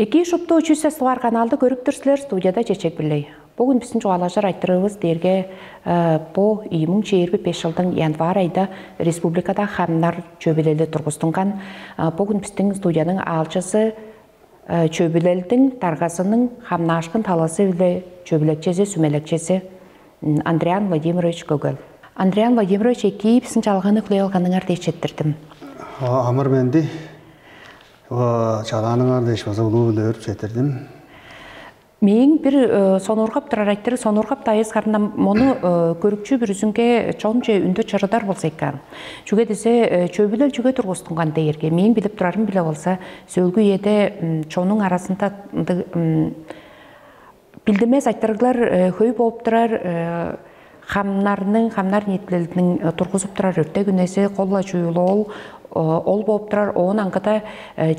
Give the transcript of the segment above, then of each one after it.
Эки шопто үчүсэ сылар каналды көрүп тұрсылар студияда чечек билей. Бүгін біздің жоғалажар айттырығыз дерге по 2025 жылдың январ айда республикада хамнар чөбелелі тұрғыстынған. Бүгін біздің студияның алчысы чөбелелдің тарғасының хамна ашқын таласы біле чөбелекчесі, сүмелекчесі Андриан Владимирович Гогол. Андриан Владимирович эки біздің жалғаны құлай алғанын ардешеттірдім. Амыр менді жалғаның ардеш базылу өріп жетірдім. Мен бір сонорғап тұрар айттыры, сонорғап тайыз қарынан мұны көрікчі бір үзінге чонче үнді чырыдар болса екен. Жүге десе чөбілер жүге тұрғыстынған дейірге. Мен біліп тұрарым біле болса, сөлгі еді чонның арасында білдімез айттырғылар хөй болып тұрар, хамнар нетілілінің тұрғызып тұрар өртте күнесі қолла жүйілі ол болып тұрар, оғын аңғыда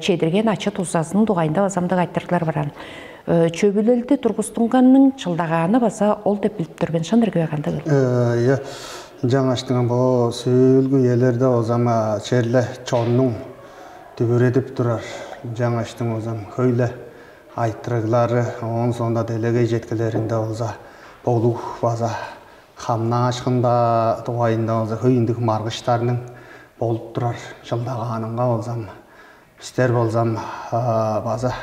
чедірген ачы тұзасының дұғайында азамдық айттырғылар баран. Чөбілелді тұрғыстыңғанның чылдағаны баса ол деп біліп тұрбен шындырғы бәғанды көрді? Жаң аштыңын бұл сөйлгі елерді озама черлі чонның түбіредіп тұрар. Жаң аштың озам көйлі айттырғылары, оң сонда делеге жеткілерінде олза болу база хамна ашқында туғайында олза көйіндік марғыштарының болып тұрар. Чылдағаныңға олзам біздер болзам база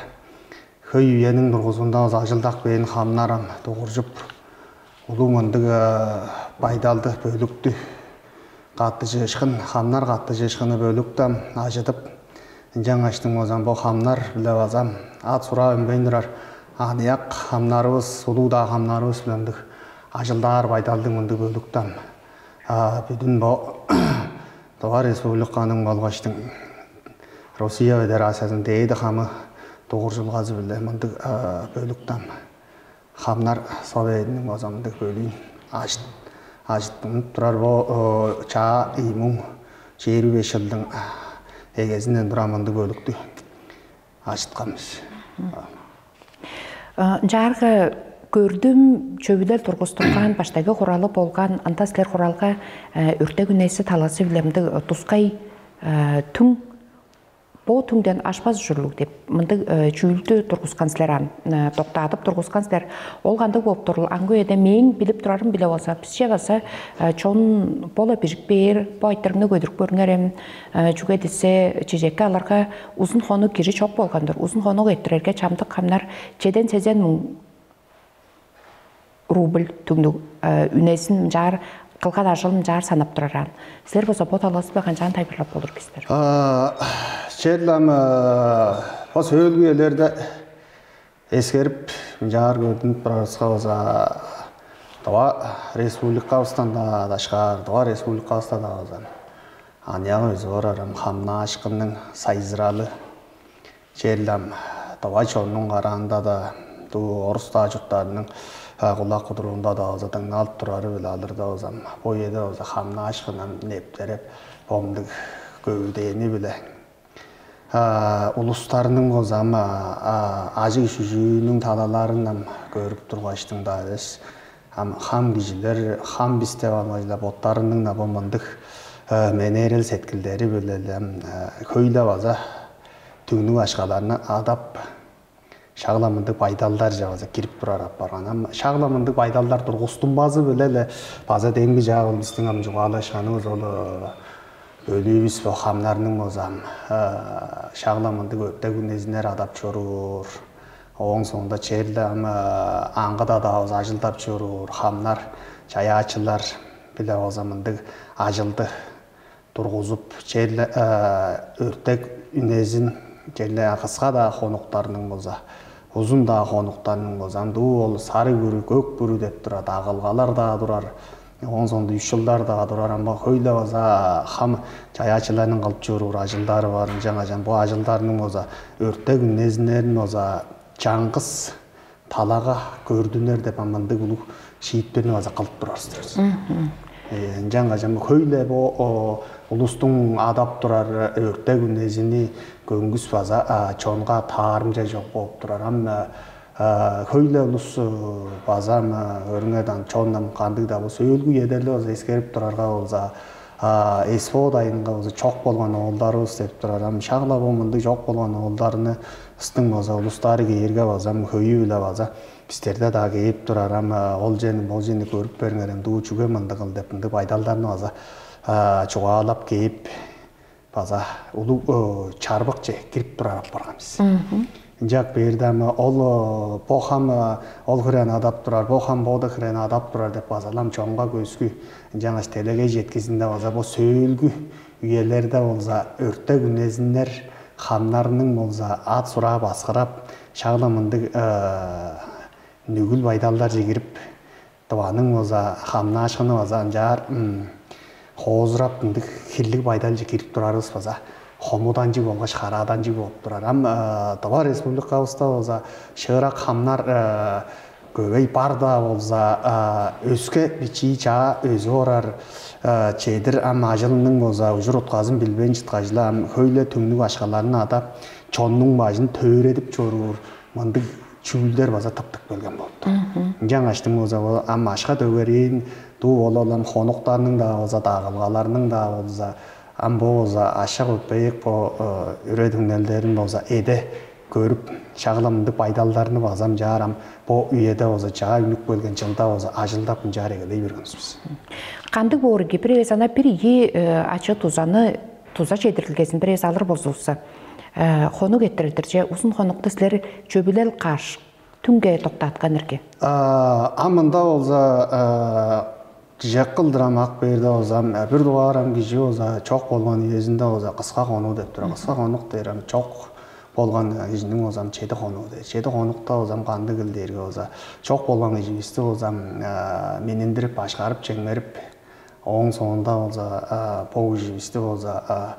көй үйенің нұрғызында ажылдақ бейін хамнарам тоғыржып, ұлу мұндығы байдалды бөлікті қатты жешқын, хамнар қатты жешқыны бөліктім ажыдып, жаң аштың озам бұл хамнар біле базам, ат сұра өмбейіндірар, анияқ хамнарыбыз, ұлуда хамнарыбыз білемдік, ажылдар байдалдың мұнды бөліктім. Бүдің бұл Тоғар Республиканың болғаштың Росия Федерациясының дейді қамы тоғыр жылғазы білді мұнды бөліктім. Хамнар Совейдінің озамдық бөлейін ажыттың. Тұрар бұл чаа имың 25 жылдың егезінен бұра мұнды бөлікті ажытқамыз. Жарғы көрдім чөбілер тұрғыстырған баштағы құралы болған антаслер құралға өрті күнесі таласы білемді тұсқай түң Бұл түңден ашпаз жүрлік деп, мұнды чүйілді тұрғысқан сілеран, тоқтатып тұрғысқан сілер. Олғанды болып тұрыл, аңғы еді мен біліп тұрарым біле болса, пісше баса, чон бола бірік бейір, бұл айттырыңды көдірік көріңерім, жүге десе, чежекке аларға ұзын қоны кері чоқ болғандар. Ұзын қоны өйттірерге чамдық қамнар, чеден сезен мұң рубль түңді үнесін жар, қылған ажылым жар санап тұраран. Сілер болса, бұл таласы баған жан тайбырлап болыр кестер. Çerlam o söylgülerde eskerip jar gördüm prasqa oza Toğa Respublikasında da çıkar, Toğa Respublikasında da ozan. Aniyağı özü oraram hamna aşkının sayızralı Çerlam Toğa çonun qaranda da Orus tacutlarının kulak kudurunda da ozadan alt turarı bile alır da ozan. Bu yedi oza hamna aşkının nepterep bomduk gövdeyini bile. Uluslarının o zaman acı şücüğünün talalarından görüp durğaçtın da öz. Ham kişiler, ham bistevanlayla botlarının da bombandık menerel setkilleri böyle köyle vaza tüğünün aşkalarına adap şağlamındık baydallar javaza girip durarap bargan. Ama şağlamındık baydallar durğustun bazı böyle bazı dengi jağıl bizden amcıqalaşanımız olu Ölüyüz bu hamlarının ozam, şağlamındı göpte günezinler adap çorur. Oğun sonunda çerli ama аңғыда da oz acıldap çorur. Hamlar, çaya açılar bile ozamındı acıldı durğuzup çerli örtek ünezin çerli қысқа da қонуқтарының oza. Uzun da қонуқтарының ozam. Ol sarı bürü, gök bürü dep durar, ağılğalar da durar. Оң сонда 3 жылдарда durар ama көйлі oza ham çayachılarının қалып жүрur ажылдары бар. Жаңа бұл ажылдарының oza өртте күнезінерін oza жаңғыз талаға көрдінер деп аманды бұл шейіттерін oza қалып тұрарсыз. Жаңа көйлі бұл ұлыстың адап тұрар өртте күнезіні көңгіс база чонға таарымжа жоқ болып тұрар. Amma köyle ulus bazam örüngeden çonnam kandık da bu söylgü yederli olsa eskerip durarga olsa эсфод айынга өзү чок болгон оолдарыбыз деп турар. Шагла бомунду жок болгон оолдарыны ыстың болса улустары кээрге базам хөйү эле база бистерде да кейип турар. Ол жени бул жени көрүп бериңер дуу чүгө мынды кыл деп мынды байдалдарны база чугаалап кейип база улуу чарбык же кирип турар барганбыз. Жак бердем ол бохам ол хрен адап турар, бохам бода хрен адап турар деп базалам чоңга көзгү жаңаш телеге жеткизинде база бу сөөлгү үйелерде болса өртө күнезинер хамнарының болса ат сура басқырап шағламынды нүгіл байдалдар жегіріп туаның болса хамна ашқыны болса анжар қозырап хиллік байдал жекеріп тұрарыз болса хомудан жи болғаш харадан жи болып тұрар. Тава республикабызда болса шырақ хамнар көбей барда болса өске бичи чаа өзі орар чейдір ажылының болса ұжыр отқазын білбен жытқажыла хөйле түңнік ашқаларын адап чонның бажын төредіп чоруыр мындық чүлдер база таптық белген болды. Жаңаштың болса ашқа төгерейін ду олалам хонуқтарының да болса дағылғаларының да болса болса ашық өтпейік по үредіңнелдерін болса еде көріп шағыламынды пайдалдарыны базам жарам по үйеде болса жаға үнік бөлген жылда болса ажылдап жарегелей бергенсіз. Қанды борги превес ана пирги ачы тузаны туза чедирилгесин превес алыр болсуса хону кеттердирже узун хонукту силер чөбүлел каш түнге токтаткан эрке. Амында болса жакылдырам ак берде болсам бир дуарам кижи болса чок болгон иезинде болса кыска кону деп тура кыска конук дейрам чок болгон кижинин болсам чеди кону дейт. Чеди конукта болсам канды килдерге болса чок болгон кижибизди болсам мениндирип башкарып чеңмерип оң соңунда болса по кижибизди болса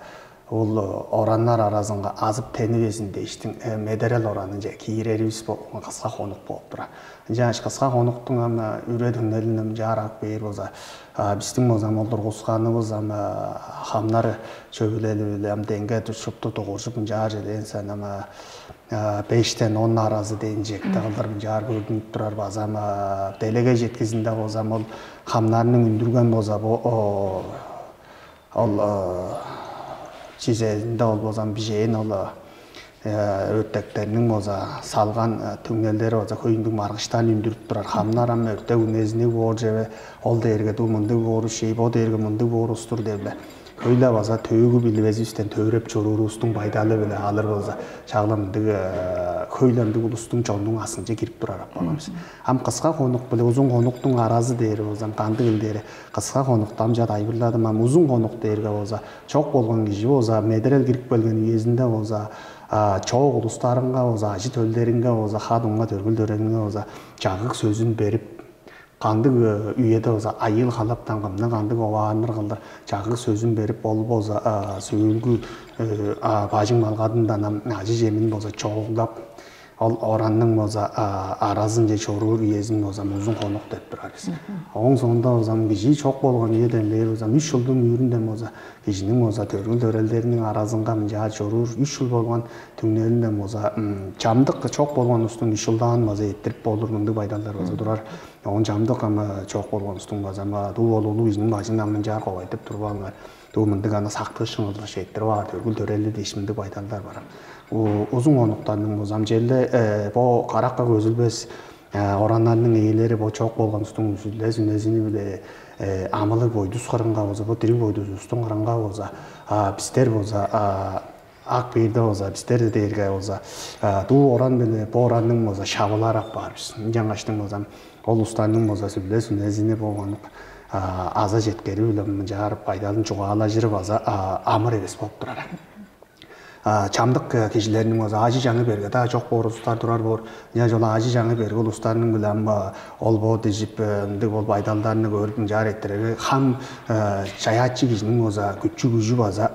ол ораннар арасынга азып тенибесин дейиштин медерел оранын же кийрерибиз кыска конук болуп тура. Жаш кыска конуктун үредүнелинен жарак бейир болса биздин болса олдургусканыбыз хамнар чөбүлелүү денге түшүптү тогушуп жар жерден 5-тен 10 аразы дейин жекти кылдырып жар көрүнүп турар базам делеге жеткизинде болсам ол хамнарынын үндүргөн болса ол чизелинде ол болсам бижейин ол өртектерinin болса салған түңнелдері болса көйіндің марғыштан үндіріп тұрар. Хамнар өрте үнезіне бор жебе ол дерге ду мынды бору шейіп о дерге мынды борустур дебле. Көйлі болса төгі білбезі үстен төреп чоруру ұстың байдалы біле алыр болса шағламдығы көйлемдігі ұстың чондың асынча кіріп тұрар аппаламыз. Қысқа қонық біле ұзын қонықтың аразы дері болсам қанды кілдері қысқа қонықтам жат айбырладым. Ұзын қонық дерге болса чоқ болған кежі болса медерел кіріп бөлген үйезінде болса чоқ ұлыстарыңға болса ажы төлдеріңге болса хадыңға төргілдеріңге болса жағық сөзін беріп қандық үйеде болса айыл қалаптан қымны қандық оғаныр қылдыр жағық сөзін беріп бол болса сөйлгі бажың малғадындан ажы жемін болса чоғылдап ол оранның болса аразын же чоруыр үйезін болса ұзын қонық деп тұрарыз. Оң соңында болса кижи чоқ болған үйеден бері болса 3 жылдың үйірінден болса кижінің болса төргіл төрелдерінің аразынға жа чоруыр 3 жыл болған түңнелінден болса жамдық чоқ болған ұстың 3 жылдан болса еттіріп болыр мұнды байдалдар болса тұрар. Оң жамдық чоқ болған ұстың болса ду олулу кижінің бажыңнан жар қоғайтып тұрбаңар. Ду мұнды ғана сақты шыңылды шеттір бар төргіл төрелі дейшімді байдалдар бар. Uzun konuklarının bozam jelde bu karakka gözülbes oranlarının eğileri bu çok bolgan üstün üzüldes ünezini bile amalı boydu sıkarınga boza bu diri boydu üstün karınga boza bizler boza ak birde boza bizler de derge boza du oran bile bu oranın boza şavılarak var biz jangaştın bozam ol ustanın boza üzüldes ünezini bolganık aza jetkeri bile jarıp paydalın çoğala jirip boza amır edes bolup turar. Çamdıq kişilerinin olsa acı canı berge daha çok bor ustar durar bor. Ya jola acı canı berge ol ustarının bilen ol bo dejip ol baydallarını görüp jar ettirege ham çayatçı kişinin olsa gücü baza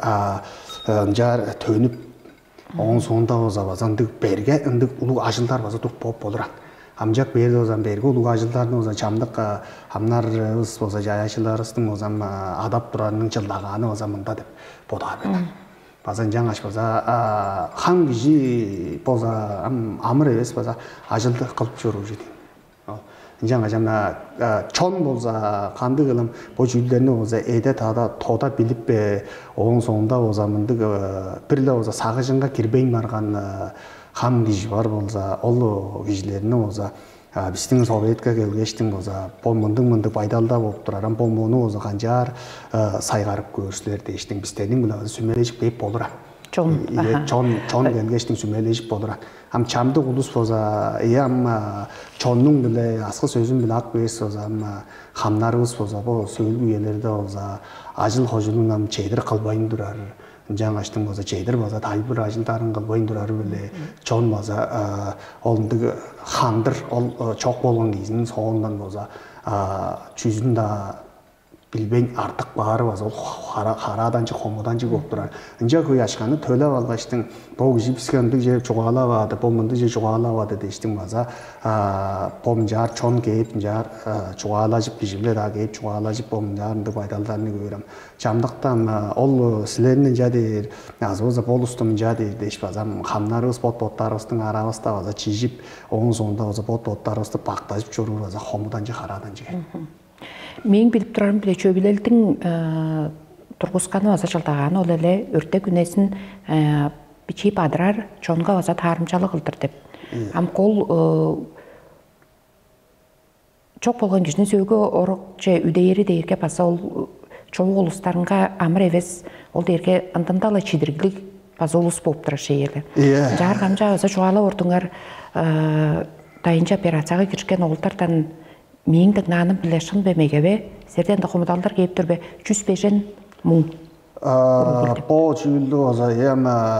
jar tönüp onun sonunda olsa bazandık berge ındık ulu ajıllar baza tup pop olur. Amcak berge olsa berge ulu ajıllarını olsa çamdıq hamlar olsa jayaşılarısının olsa adap duranın çıldağanı olsa mında dep bodar beda. Bazen жаңаш база хан кижи боза амыр эмес база ажылды кылып жүрүп жетин. жаңа чон болса қанды қылым бұл жүлдеріне болса әйде тода біліп бе оның соңында болса мындық бірлі болса сағыжынға кірбейін барған хам киши бар болса ол кишилеріне болса біздің Советке келгештің болса бұл мындық пайдалда болып тұрар бұл мұны болса қанжар сайғарып көрсілер дейштің біздердің бұл сүмелешіп бейіп болдыра чон келгештің сүмелешіп болдыра ам чамды улус болса чонның біле асқы сөзін біле ақ беріс болса хамнарыбыз болса бұл сөйлгі елерде болса ажыл қожының чейдір қылбайын тұрар жаңаштың болса чейдір болса тайбір ажылдарын қылбайын тұрар біле чон болса олындығы хандыр ол чоқ болған кезінің соғынан болса чүзін да билбейн артық бары болса ол хараданчы хомуданчы болып тұрар инжа көй ашқаны төлеп алғаштың бұл кіші піскендік жеп жоғалавады бұл мынды же жоғалавады дейштің болса бұл жар чон кейіп жар жоғалажып кішілер кейіп жоғалажып бұл жарынды байдалдарыны көрем жамдықтан ол сілерінің жадыр аз болса бұл ұстым жадыр дейш база хамнарыз бот-боттарыздың арабызда болса чижіп оның соңында болса бот-боттарызды бақтажып жүріп болса хомуданчы хараданчы Мен біліп тұрарым біле чөбілелдің тұрғысқаны ваза жылдағаны ол әлі өрті күнесін бичей бадырар чонға ваза тарымчалы қылдыр деп. Ам қол чоқ болған кішіне сөйгі орық же үдейері дейірге баса ол чоғы ұлыстарынға амыр евес ол дейірге ындымдалы чидіргілік база ұлыс болып тұрар шейелі. Жар қамжа ваза жоғалы ордыңар дайынша операцияға кіршкен оғылтардан Мен наным білешін бемегебе, серден дұқымдалдар кейіп түрбе, жүз бежен мұң. Бұл жүлді болса,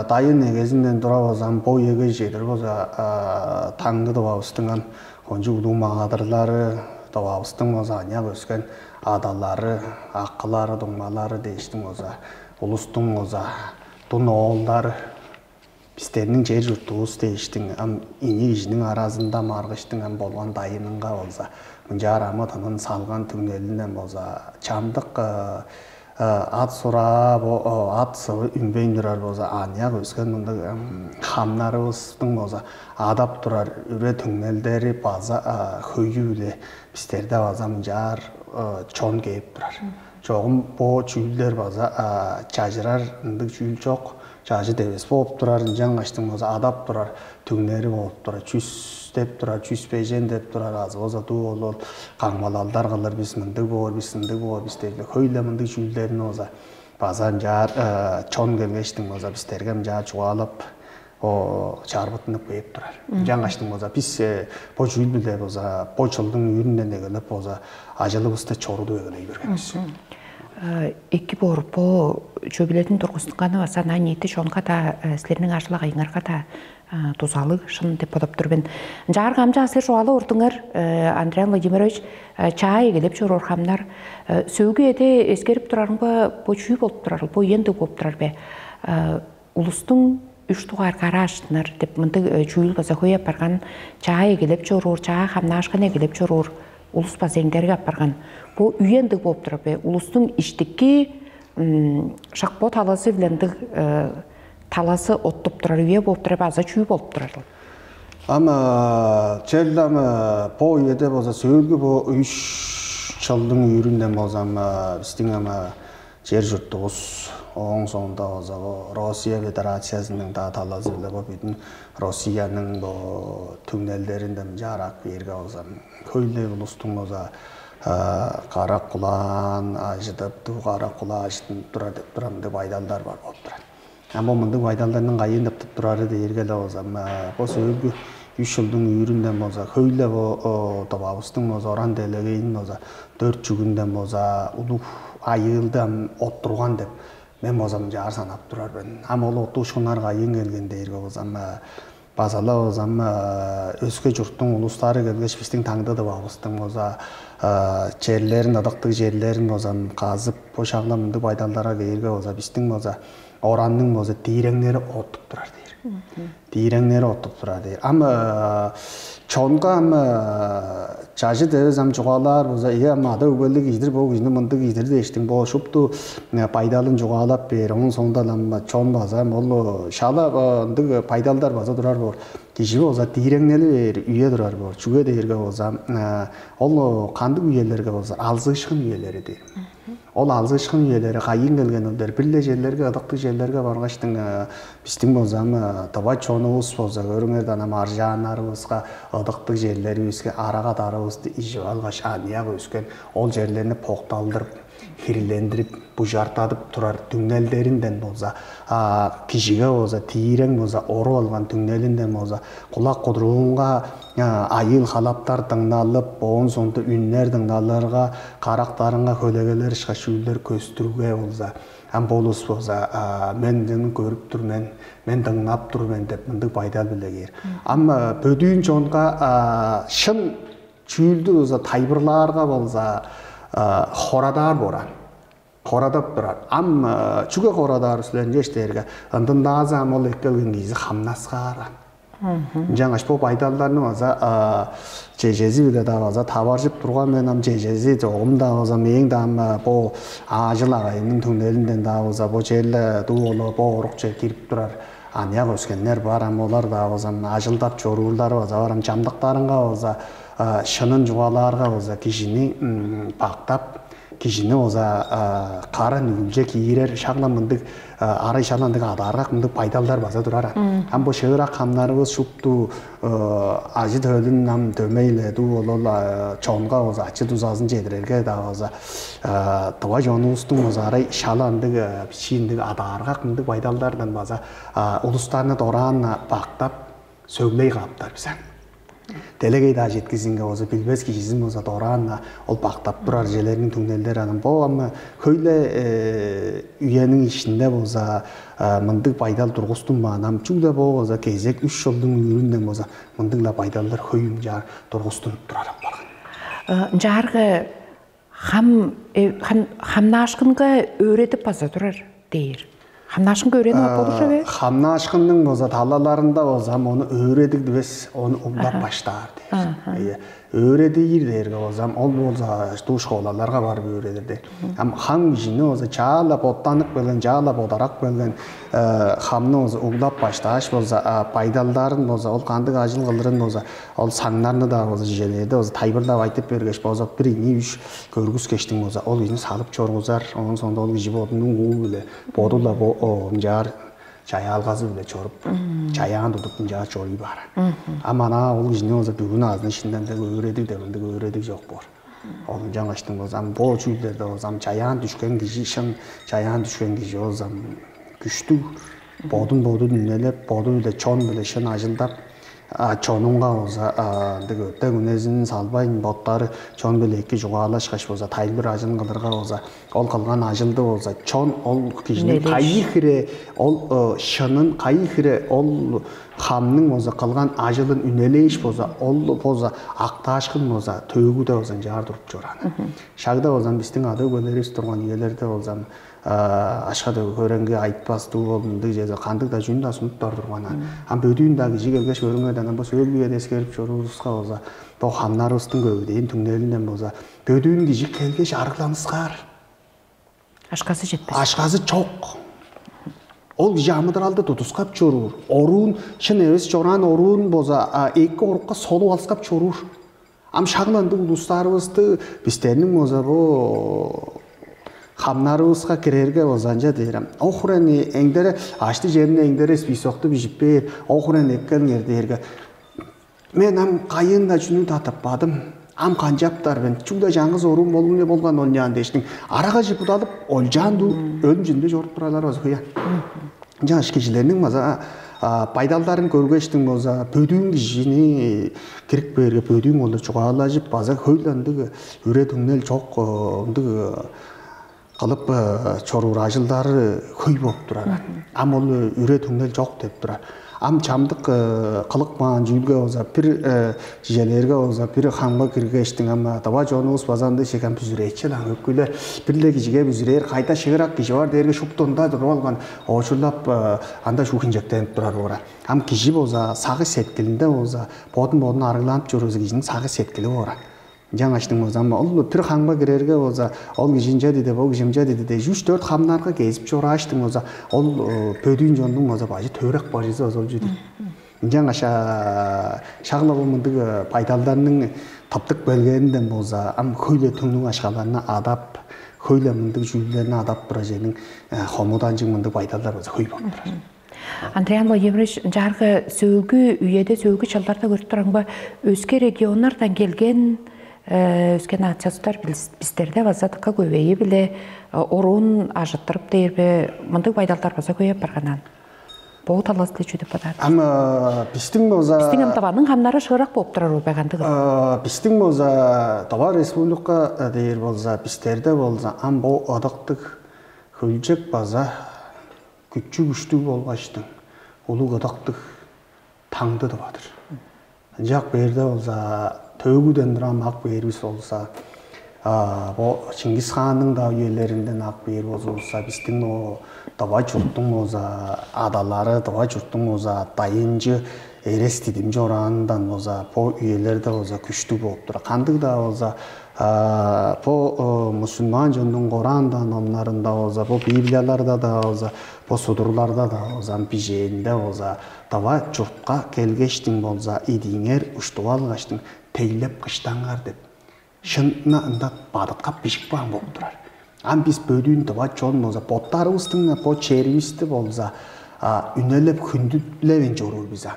дайын егезінден тұра болса, бұл егіз жедір болса, таңғы дұбабыстыңан, онжы ұлу мағадырлары, дұбабыстың болса, аяқ өскен адалары, аққылары, дұңмалары дейштің болса, ұлыстың болса, дұн оғылдары, біздерінің жер жұрттығыз дейштің, ине кішінің аразында марғыштың болған дайыныңға болса, Мұнжар аматының салған түңнелінен болса, чамдық ат сұра, ат сывы үнбейін тұрар болса, аңяқ өскен мұндық хамнарыбыздың болса, адап тұрар үре түңнелдері база хөйілі біздерді база мұнжар чон кейіп тұрар. Жоғым бұл чүйлдер база чажырар үндік чүйл жоқ, чажы девес болып тұрар, жаңаштың болса, адап тұрар түңнері болып тұрар, чүс деп тұрар, чүспейжен деп тұрар, азы болса ду олар қаңмалалдар қылыр, біз мындық болар, біз сындық болар, біз дейді. Көйлі мындық жүлдерін болса, базан жар чон келгештің болса, біздерге жар чуалып, чарбытынып бейіп тұрар. Жаңаштың болса, біз бұл жүл білде болса, бұл жылдың үйірінден егіліп болса, ажылы бұсты чоруды егілей бергеніз. Екі бор бұл жөбілердің тұрғысынғаны баса, нәнеті жонға да, сілерінің ажылы ғайыңарға да тузалы шын деп подап тұрбен. Жар қамжа асыр жоғалы ұрдыңыр, Андрей Владимирович, чай егелеп жүр орхамнар. Сөйгі еде ескеріп тұрарыңға бұл жүй болып тұрар, бұл енді болып тұрар бе. Улыстың үш туғар қара аштынар деп мұнды жүйіл баса көй апарған чай егелеп жүр ор, чай қамна ашқан егелеп жүр ор, улыс базеңдерге апарған. Бұл үйенді болып тұрар бе. Улыстың іштікке шақпо таласы білендік таласы оттып тұрар, үйе болып тұрар, база чүй болып тұрар. Ама, челдам, бұл үйеде болса, сөйлгі бұл 3 жылдың үйірінден болса, біздің жер жұрттығыз, оң соңында болса, Россия Федерациясының да таласы біле бұл бүйдің Россияның түңнелдерінден жарақ берге болса, көйлі ұлыстың болса, қара құлан ажытып, қара құла ажытып тұрамды байдалдар бар болып тұрады. Ama mındık vaydallarının qayın yaptıp durarı da yergele olsa, bu söylüğü 3 yılın üründen olsa, köyle o tabağısının olsa, oran delegeyin olsa, 4 çükünden olsa, ulu ayıldan oturgan dep, men olsam jar sanap durar ben. Ama olu otu şunlar qayın gelgen deyirge olsa, bazala olsa, özge jurttun ulusları gelgeç bizden tangda tabağısının olsa, жерlerin, adaqtıq жерlerin olsa, qazıp, bu şağla mındık vaydallara deyirge olsa, bizden olsa, oranның болса дейреңнері отып тұрар дейір. Дейреңнері отып тұрар дейір. Ама чонға жажы дәуіз жоғалар болса, ады өгелік еждір бұл күзіні мұндық еждір дештің бұл шыпты пайдалын жоғалап бер. Оның соңында чон болса, шала пайдалдар болса тұрар бол. киши болса тиреңнели үйе турар бор. Чүгө дээрге болса ол кандык үйелерге болса алзышкын үйелери дейм. Ол алзышкын үйелери кайын келгендер бирде жерлерге ыдыктык жерлерге баргаштын биздин болсам таба чонубуз болса көрүңөр анан аржаанарыбызга ыдыктык жерлерибизге аракатарыбызды ижип алгаш анияк өскөн ол жерлерни покталдырып хирилендирип бужартатып турар түңнелдеринден болса кишиге болса тийрең болса оруп алган түңнелинден болса кулак кудуруунга айыл халаптар тыңналып оон сонто үннер тыңналырга карактарыңга хөлөгөлөр шашуулар көстүрүүгө болса болус болса мен көрүп турмун мен тыңнап турмун деп мындык пайдал белегер бөдүүн чонга шын чүүлдүү болса тайбырлаарга болса хорадар боран хорадап турар чүгө хорадар сүлөн жештерге ындындазы ол эккелген кизи хамнаскара жаңаш бу пайдаларны болса жежези биле да болса табаржып турган мен жежези жогум да болса мээң да бу ажыл агайымдын түңнелинден да болса бу жерде дуулоо боорук же кирип турар анияк өскөннер бар олар да болса ажылдап чоруулар болса бар жамдыктарынга болса шынын жубалаарга болса кишини бактап кишини болса кара нүгүлжө кийирер шагла мындык ары шаландык адарга мындык пайдалдар баса турар бу шыгырак камнарыбыз шупту ажы төлүн төмөйле дуулол чонго болса ачы тузасын жедирерге да болса туба жонубуздун болса ары шаландык бичиндик адарга мындык пайдалдардан баса улустарны дораан бактап сөглөй каптар бизен делегей да жеткизинге болса билбес кишисин болса дораан ол бактап турар жерлеринин түңнелдери анан бул көйлө үйенин ичинде болса мындык пайдал тургузтун маанам чүгдө болса кезек 3 жылдын үйрүндөн болса мындык эле пайдалдар көйүм жар тургузтун турар барган жаргы хамнаашкынга өйрөтүп баса турар дейир. Хамнаашкынга өйрөнүп болушабы? Хамнаашкындын болса талаларында болса оны өйрөдүк дебес, оны угдап баштаар дейбиз. Өйрөдүр дээрге болсам, ол болса туу школаларга барып өйрөдүр дейт. Хам кишини болса чаалап оттанып келген, чаалап одарак келген хамны болса угдап баштааш болса пайдалдарын болса, ол кандык ажыл кылырын болса, ол саңнарны да болса желеде болса тайбырдап айтып бергеш болса, бир 2-3 көргүз кештин болса, ол кишини салып чоргузар, онун сонда ол киши бодунун уу эле бодула жар чая алгазы биле чоруп, чаян тутуп жар чорый бар. Амана ол кишини болса бүгүн азын ичинден деле өйрөдүк дегенде өйрөдүк жок бор. Ол жаңаштын болса, боо чүйлөрдө болса, чаян түшкөн киши, шын чаян түшкөн киши болса күчтүү бодун үнелеп, боду эле чон биле шын ажылдап, чонунга болса өтө күнөзүн салбайын боттары чон биле эки жугаалашкаш болса, тайбыр ажыл кылырга болса, ол кылган ажылды болса, чон ол кишинин кайы ол шынын кайы ол хамның болса кылган ажылын үнелейиш болса, ол болса актаашкын болса, төгүдө болса жар туруп жораны. Шагда болса биздин ада өгөлөрүбүз турган үйлерде болса ашкада көрөнгө айтпастуу болдундук же кандык да жөн да сунуптар турган. Бөдүүн да киши келгеш көрүнгөдөн бу сөөлбүгө эскерип чорубузга болса, бу хамнарыбыздын көбүдөн түңнелинден болса, бөдүүн киши келгеш арыламызгар. Ашкасы жетпес. Ашкасы чок. Ол киши амыдыралды тутускап чоруур. Оруун чын эбес чоран оруун болса, эки орукка солуп алскап чоруур. Шагланды улустарыбызды биздердин болса бу хамнарыбызга кирерге болсанча дейрем. Охурен эңдере ашты жерине эңдере списокту бижип бер. Охурен эккелер дейрге. Мен кайын да жүнү татыппадым. Канжаптар мен чугда жаңыз орун болуп болгон ол жан дештин. Арага жипут алып, ол жанду өлүм жүндө жоруп туралар болсо куя. Жаш кишилердин маза пайдалдарын көргөчтүң болса, бөдүүн кишини кирип берге бөдүүн болду чугаалажып база хөйлөндүг үрө түңнел жок кылып чоруур ажылдары хөй болуп турат. Ол үрө түңнел жок деп турат. Чамдык кылыкман жүүлгө болса, бир жижелерге болса, бир хамга киргештиң таба жонубуз базанды шекем бүзүрөйчү өкүлөр бирле кишиге бүзүрөр, кайта шыгырак киши бар дерге шуптонда туруп алган, очурлап анда шухинжектенип турар бора. Киши болса, сагы сеткилинде болса, бодун арыйланып жүрөсү кишинин сагы сеткили бора. Жаңаштың болса, ол пір хамға кірерге болса, ол кишин жадиде, ол кишин жадиде, 3-4 хамнарға кезіп жораштың болса, ол пөдүүн жондың болса, бажы төрек бажысы болса, ол жуди. жаңа шағыла болмындығы пайдалдарының таптық бөлгенінден болса, ам көйле түңнің ашқаларына адап, көйле мындық жүйлеріне адап бұра женің хомудан жыңмындық пайдалдар болса, көй болып тұрар. Андриан Владимирович, жарғы сөйгі үйеде сөйгі чалдарда көріп тұран ба, өзге регионардан келген өзге нациялар біздерде вазадыққа көбейі біле, орын ажыттырып дейірбе, мындық пайдалдар болса көйеп барғанан. Бұл таласылы жүдіп бадар. Біздің болса... Біздің амтабаның қамнары шығырақ болып тұрар өбәғандығы. Біздің болса, Таба республика дейір болса, біздерде болса, ам бұл адақтық көлжек база күтчі болғаштың, олу адақтық таңды да бадыр. Жақ берді болса, төгуден дұрам ақ бербіс болса, Чингис ханның да үйелерінден ақ бер болса, біздің Таба жұрттың болса, адалары, Таба жұрттың болса, дайынжы, ерес дедім жорандан болса, по үйелерді болса, күшті болып тұра. Қандық да болса, по мұсылман жөндің Qoran'dan omlarında olsa, po Bibliyalarda da olsa, po sudurlarda da olsa, bijeyinde olsa, Taба жұртқа келгештің болса, идиңер ұштуал қаштың, тейлеп қыштаңар деп. Шынна ында бадытқа бешік бағын болып тұрар. Ам біз бөлуін Таба жолын болса, боттарыбыстың по червисті болса, үнелеп күнділевен жорur bize.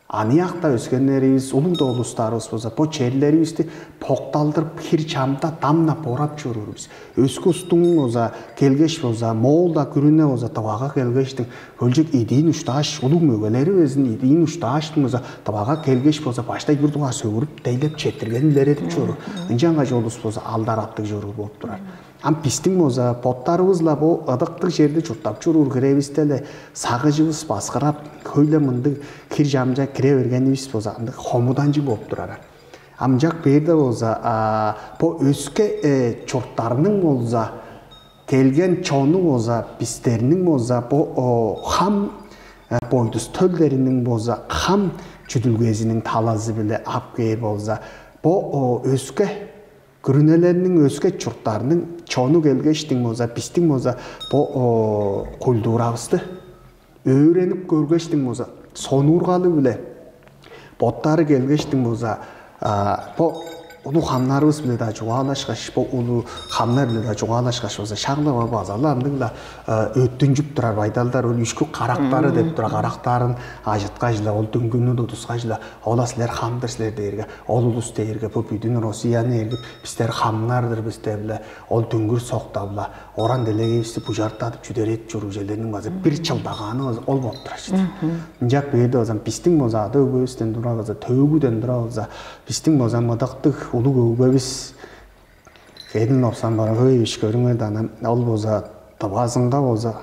Aniyaqta öskenlerimiz, ulun da uluslarımız bolsa, bu çerlerimizni poqtaldırıp hir çamda damna borap jörürüz. Öskü ustun bolsa, kelgeç bolsa, Moğolda gürüne bolsa, Tabaga kelgeçtin, ölecek idiğin uçtaş, ulun mögeleri özün idiğin uçtaştın bolsa, Tabaga kelgeç bolsa, başta yurduğa sögürüp, deylep çettirgenler edip jörür. Injanğa jolus bolsa, aldar attık jörür bolup durar. Am pistin bolsa, potlarımızla bu adaqtıq жерде жұрттап жүрür, кіребістелі, сағыжыбыз басқырап, көйлі мынды кір жамжа кіре бергеніміз болса, хомудан жы болып тұрар. Амжақ берді болса, bu өске çortlarının болса, келген çoğunu болса, pisтерінің болса, bu ham boyduz töllerinin болса, ham çüdülgezinin talazı bile apgey болса, bu өске Gürünelerinin özge çurtlarının çoğunu gelgeçtin moza, pistin moza, bu kulturabızdı. Öğrenip görgeçtin moza, sonurgalı bile. Botları gelgeçtin moza, bu ulu xamlarımız bile daha çoğalaşkaş, bu ulu xamlar bile daha çoğalaşkaş olsa, şağla var bazarlarının da öttüncüp durar baydallar, olu üçkü qaraktarı dep durar, qaraktarın ajıtqajla, ol düngünü dudusqajla, olasılar xamdırsılar deyirge, ol ulus deyirge, bu büydün Rosiyanı ergip, bizler xamlardır bizler bile, ol düngür soqtabla, oran delegevisi bujartadıp cüderet jürüjelerinin bazı bir çıldağanı ol bop durar. Njak beyde o zaman pistin moza, dövgösten durar olsa, tövgüden durar olsa, pistin moza madaqtıq, ulu göbüz kedin opsan bara höy iş görünmeden ol boza tabazınga boza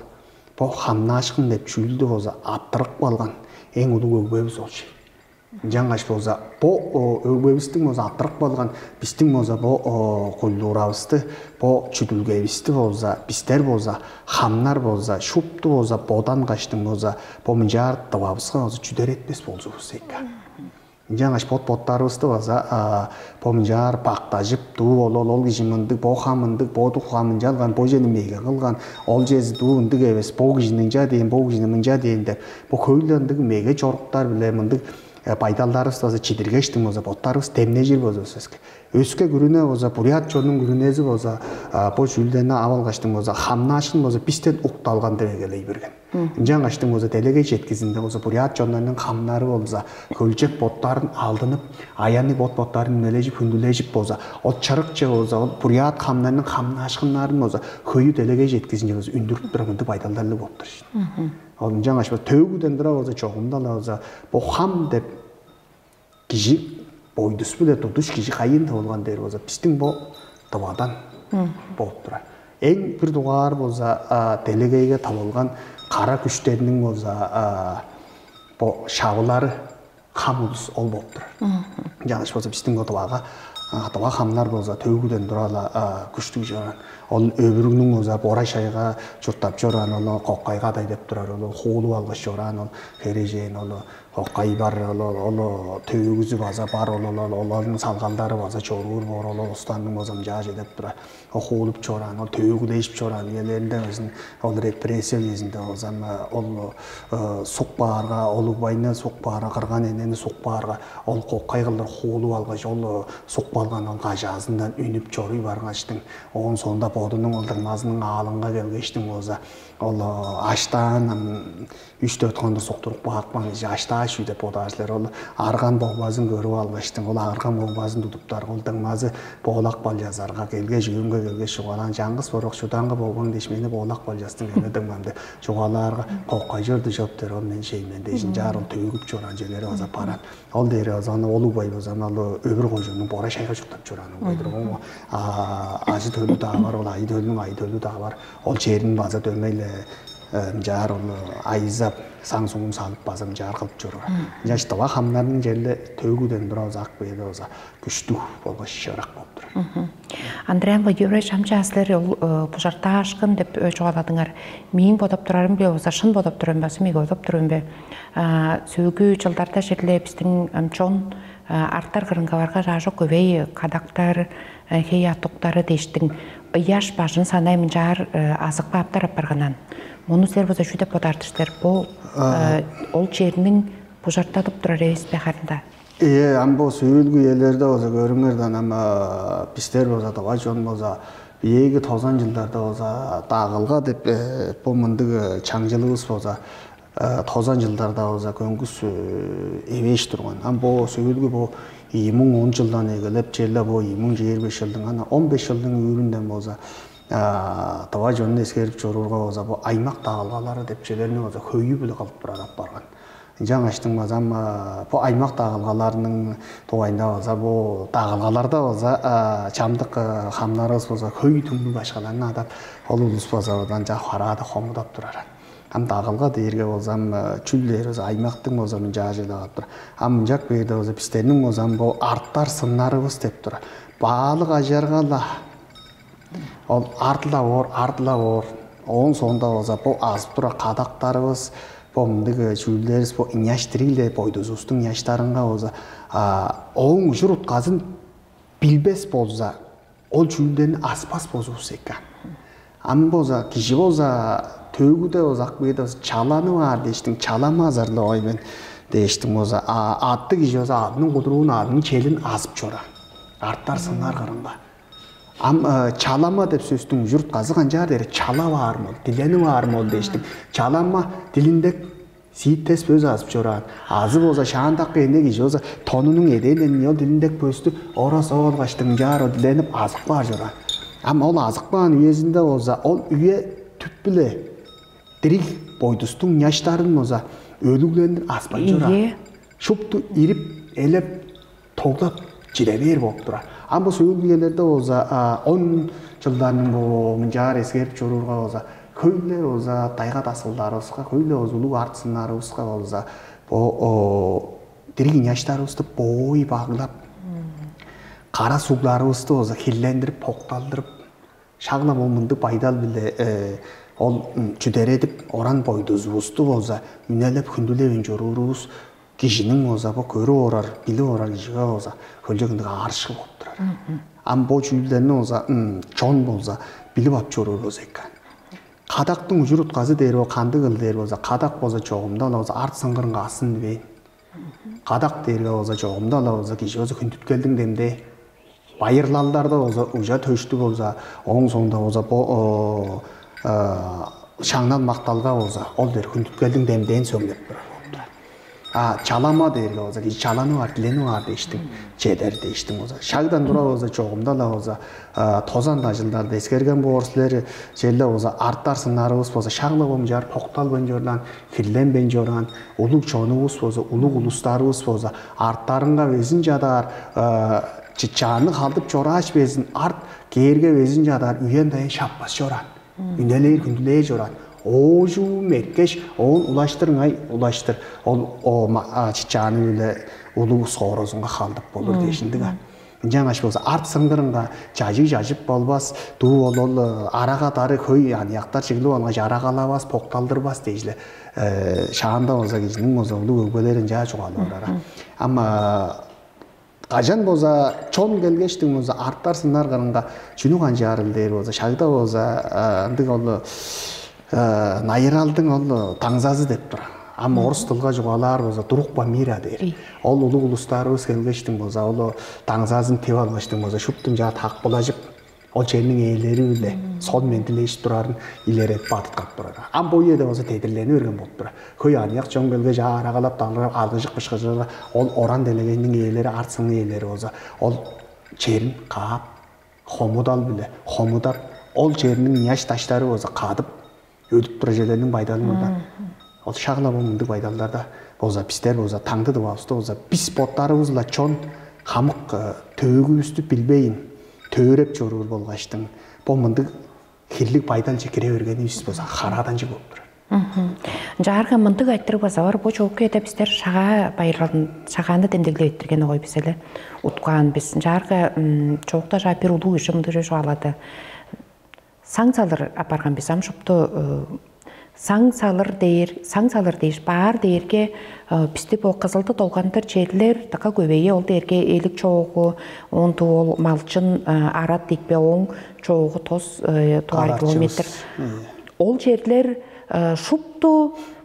bu xamnaşqın dep çüldü boza attırıp balgan en ulu göbüz ol şey. Жаңаш boza bu göbüzdin boza attırıp balgan bistin boza bu kulturabızdı bu çüdülgebizdi boza bizler boza xamnar boza şuptu boza bodan qaştın boza bu minjar tababızga boza çüder etmez bolzu sekka. Жаңаш pot-potlarımızda olsa, pominjar, paqtajıp, duu ol gijimindік, bo xamindік, bo du xamınjalgan, bo jeni mege qılgan, ol jezi duundік eves, bo gijininja deyin, bo gijininja deyin dep, bo köylendік mege çoruktar bile mindік paydallarımız olsa, çidirgeçtin olsa, potlarımız temnejir boza sözke. Öske gürüne olsa, Buryat çorunun gürünezi olsa, bo jüldene aval qaştın olsa, xamnaşın olsa, bizden uqtalgan demegeley birgen. Жаңаштың өзі делеге жеткізінде өзі Buryat жонlarının қамнары болса, көлчек боттарын алдынып, аяны боттарын мележіп, хүнділежіп болса, ол чырықчы болса, ол Buryat қамнарының қамнашқынларын болса, көйі делеге жеткізінде өзі үндіріп тұрғынды байдалдарлы болып тұр. Ол жаңаш төгуден тұра болса, чоғымдалы болса, бұл қам деп кежі бойдыс біле тұдыш кежі қайын болған дер болса, біздің бұл табадан болып тұра. Ең бір дұғар болса, делегеге табылған Qara güçlerinin olsa, bu şavıları xam ulus ol bop durar. Janış bolsa bizden otabaga, ataba xamlar bolsa tövgüden durala güçlü joran. Ol öbürünün olsa Boraşayga jurtap joran, ol Qoqqayga da dep durar, ol Xoğulu algış joran, ol Kerejen, ol Kokay бар, ол төгізі база бар, олардың салғандары база чоруыр бар, ол ұстанның базам жаж едіп тұра, қуылып чоран, ол төгілейшіп чоран, елерінде өзін, ол репрессия кезінде базам, ол соқпарға, ол ұбайны соқпарға, қырған енені соқпарға, ол қоқай қылдар қуылып алғаш, ол соқпалған ол қажазынан үніп чорый барғаштың, оғын сонда бодының олдырмазының алынға келгештің база, ол аштан 3-4 қонды соқтырып бақпан, ашта ашу деп одашылар, ол арған болбазын көріп алғаштың, ол арған болбазын тұтыптар, ол дыңмазы болақ бал жазарға келге, жүгінге келге шуғалан жаңғыз борақ шуданғы болған дешмені болақ бал жастың әне дыңмамды шуғаларға қоқай жүрді жоптер, ол мен шеймен дейшін жар, ол төгіп жоран жерлері аза паран, ол дейірі азаны олу бай бозан, ол өбір қойжының бора шайға жұқтап жораны қойдыр, ажы төлі дағы бар, ол айы төлі дағы бар, ол жерінің база дөмейлі жар ол айызап саңсуғым салып базам жар қылып жүрі. Жаштыға қамларының жерлі төгуден бір ауыз ақ бейді ауыза күшті болға шырақ болып тұр. Андреан Владимирович амча аслер бұжарта ашқын деп жоғаладыңар. Мен бодап тұрарым бе, оса шын бодап тұрым бе, сүмеге бодап тұрым бе. Сөйгі жылдарда жерлі біздің чон арттар қырыңғаларға жажы көбей қадақтар, хей аттықтары дештің. Яш бажын санаймын жар азық баптар апарғанан. Мұны сілер бұза жүдеп бодартыштыр. Бұл ол жерінің бұжартатып тұрар ес бәқарында. Амбо сөйлгі елерді өзі көріңерден, ама пістер боза, давай жон боза, егі 90 жылдарда боза, дағылға деп бұл мұндығы чаңжылығыз боза, 90 жылдарда боза көңгіс евеш тұрған. Амбо сөйлгі бұл 2010 жылдан егіліп, жерлі бұл 2025 жылдың, 15 жылдың үйірінден боза, Тавай жонын ескеріп жорурға боза, бұл аймақ дағылғалары деп желеріне боза, көйі білі қалып бұрадап барған. Жаң аштың базам, бұл аймақ дағылғаларының тоғайында боза, бұл дағылғаларда боза, чамдық қамларыз боза, көй түңгі башқаларына адап, ол ұлыс боза одан жа қарады, қомыдап тұраран. Ам дағылға дейірге бозам, чүлдері боза, аймақтың бозамын жа желі қалып тұр. Ам жақ бейді боза, пістерінің бозам, бұл арттар сыннары быз деп тұр. Балық ажарғала. Ол артыла ор, оң сонда боза, бұл азып тұра қадақтарыбыз, бұл мұндығы жүлдеріз, бұл иняштыриле бойдызустың иняштарынға боза, оң жүрут қазын білбес боза, ол жүлдерін аспас бозуыз екен. Ам боза, кіші боза, төгуде боза, ақбейді боза, чаланы бар дештің, чалама азарлы оймен дештің боза, атты кіші боза, адының құдыруын, адының челін азып жора, арттар сынар қырынға. Чалама деп сөздің жүрт қазыған жар дері чала бар мол, дилені бар мол дештің. Чалама диліндек сейіттес бөз азып жоран. Азы болса шағандаққа енеге жоза тонының едейден ел диліндек бөзді орас оғылғаштың жар диленіп азық бар жоран. Ол азық баған үйезінде болса, ол үйе түппілі дирик бойдыстың яштарын болса өлігілендір аспай жоран. Шупты иріп, әліп, тоғдап жиребер болып тұра. Бұл сөйлгелерді олза 10 жылдарының бұл жар ескеріп жорурға олза көйлі олза тайға тасылдары олза көйлі олзулу артысынары олза бұл диригin яштары олза бой бағылап қара суғлары олза хиллендіріп поқталдырып шағына болмынды пайдал біле ол жүдер едіп оран бойды зұлысты олза үнелеп күнділевен жорурыз кишінің олза бұл көрі орар, білі орар кишіға олза көлжегіндігі аршы болып тұрар. Ам бұл жүлдеріне олза чон болза білі бап жорur олза екен. Қадақтың жүрут қазы дейір ол қанды қыл дейір олза қадақ болза жоғымда олза арт сыңғырынға асын бейін. Қадақ дейірге олза жоғымда олза киші олза күндіткелдің демде. Байырлалдарда олза ұжа төшті болза оң соңда олза бұл шаңнан мақталға олза ол дейір күндіткелдің демдейін сөңдеп тұрар. Чалама дейірге олза, чаланы бар, дилені бар дейштің, жедер дейштің олза. Шағдан бұра олза, жоғымдала олза, тозанда жылдарда ескерген бұл орыслері желі олза, арттар сынарығыз болса, шағлы бом жар, поқтал бен жордан, фирлен бен жоран, ұлық чонығыз болса, ұлық ұлыстарығыз болса, арттарынға везін жадар, чичаны қалдып жораш везін, арт кейерге везін жадар, үйен дайын шаппас жоран, үнелер күнділер жоран. Оожу меккеш, ол улаштырыңай улаштыр. Ол чичаны үлі ұлы соғырызынға қалдып болыр дейшіндіға. жаңаш болса арт сыңдырынға жажып болбас, ду ол араға дары көй, яқтар жігілі олға жарағалабас, поқталдырбас дейжілі. Шағанда болса кезінің болса, ұлы өгбелерін жа жоғалы орара. Ама қажан болса, чон келгештің болса, арттар сынар қарынға жүні қан жарыл дейір болса, шағда болса, андық олы найыралдың олы таңзазы деп тұр. Ама орыс тылға жоғалар болса, дұрықпа мира дейір. Ол ұлы ұлыстарыбыз келгештің болса, олы таңзазын теп алғаштың болса, шүптің жа тақ болажып, ол жерінің ейлері үлі, сонымен тілешіп тұрарын илері батып қап тұрар. Ам бұл еді болса тедірлені өрген болып тұр. Көй анияқ жон келге жа арағалап, тағылап, алғыжық пышқыжығы, ол оран делегеннің ейлері, артсының ейлері болса, ол жерін қап, хомудал біле, хомудап, ол жерінің няш таштары болса қадып, өдіп тұра жерлерінің байдалымында. Ол шағыла болмынды байдалдарда болса, пістер болса, таңды дұбауысты болса, піс боттары болса, чон қамық төгі үсті білбейін. Төреп жоруыл болғаштың, болмынды хирлік байдал жекере өргені үсіз болса, қарадан жи болып тұр. Жарғы мұндық айттыры баса бар, бұл жоғы көйті біздер шағаны демдегілі өттірген оғай бізелі ұтқан біз. Жарғы жоғықта жа бір ұлу үші мұнды жөж алады. Санкциялар апарған біз, шыпты санкциялар дейір, бар дейірге бізді бұл қызылды толғандыр жерлер тақа көбейе, ол дейірге елік чоғы, онды ол малчын арат дейкпе оң чоғы тос туар километр. Ол жерлер шыпты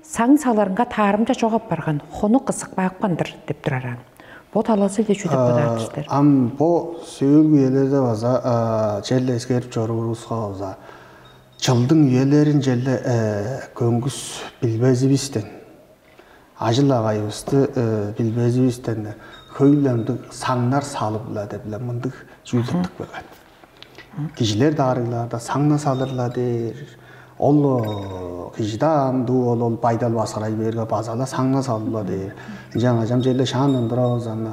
санкцияларынға тарымжа жоғап барған, хоны қысық бақпандыр деп тұраран. Бұл таласы де жүдіп бұдартыстыр. Бұл сөйіл үйелерді база, жерлі ескеріп жору ұрысқа база, жылдың үйелерін жерлі көңгіс білбезі бістен, ажыл ағайыбысты білбезі бістен көйлемді саңнар салыпла деп мұндық жүлдіктік бөлген. Кежілер дарыларда саңна салырла дер, ол кежідамды ол байдал басқарай берге базала саңна салыпла дер. Жаңа жам жерлі шағындыра озан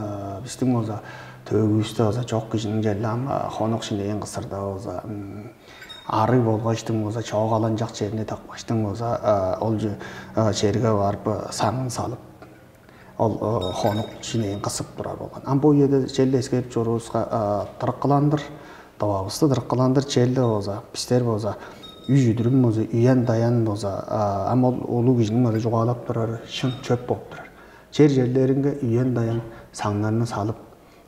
бістің оза төгісті оза жоқ кежінің жерлі ама қонық шінде ең қысырда оза ары болғаштың болса, чоғы алан жақ жеріне тақпаштың болса, ол жерге барып саңын салып, ол қонық жинейін қысып тұрар болған. Бұл еді желі ескеріп жоруызға тұрыққыландыр, давабысты тұрыққыландыр желі болса, пістер болса, үй жүдірім болса, үйен даян болса, ама олу кежінің жоғалап тұрар, шын чөп болып тұрар. Жерлерінге үйен даян саңларына салып,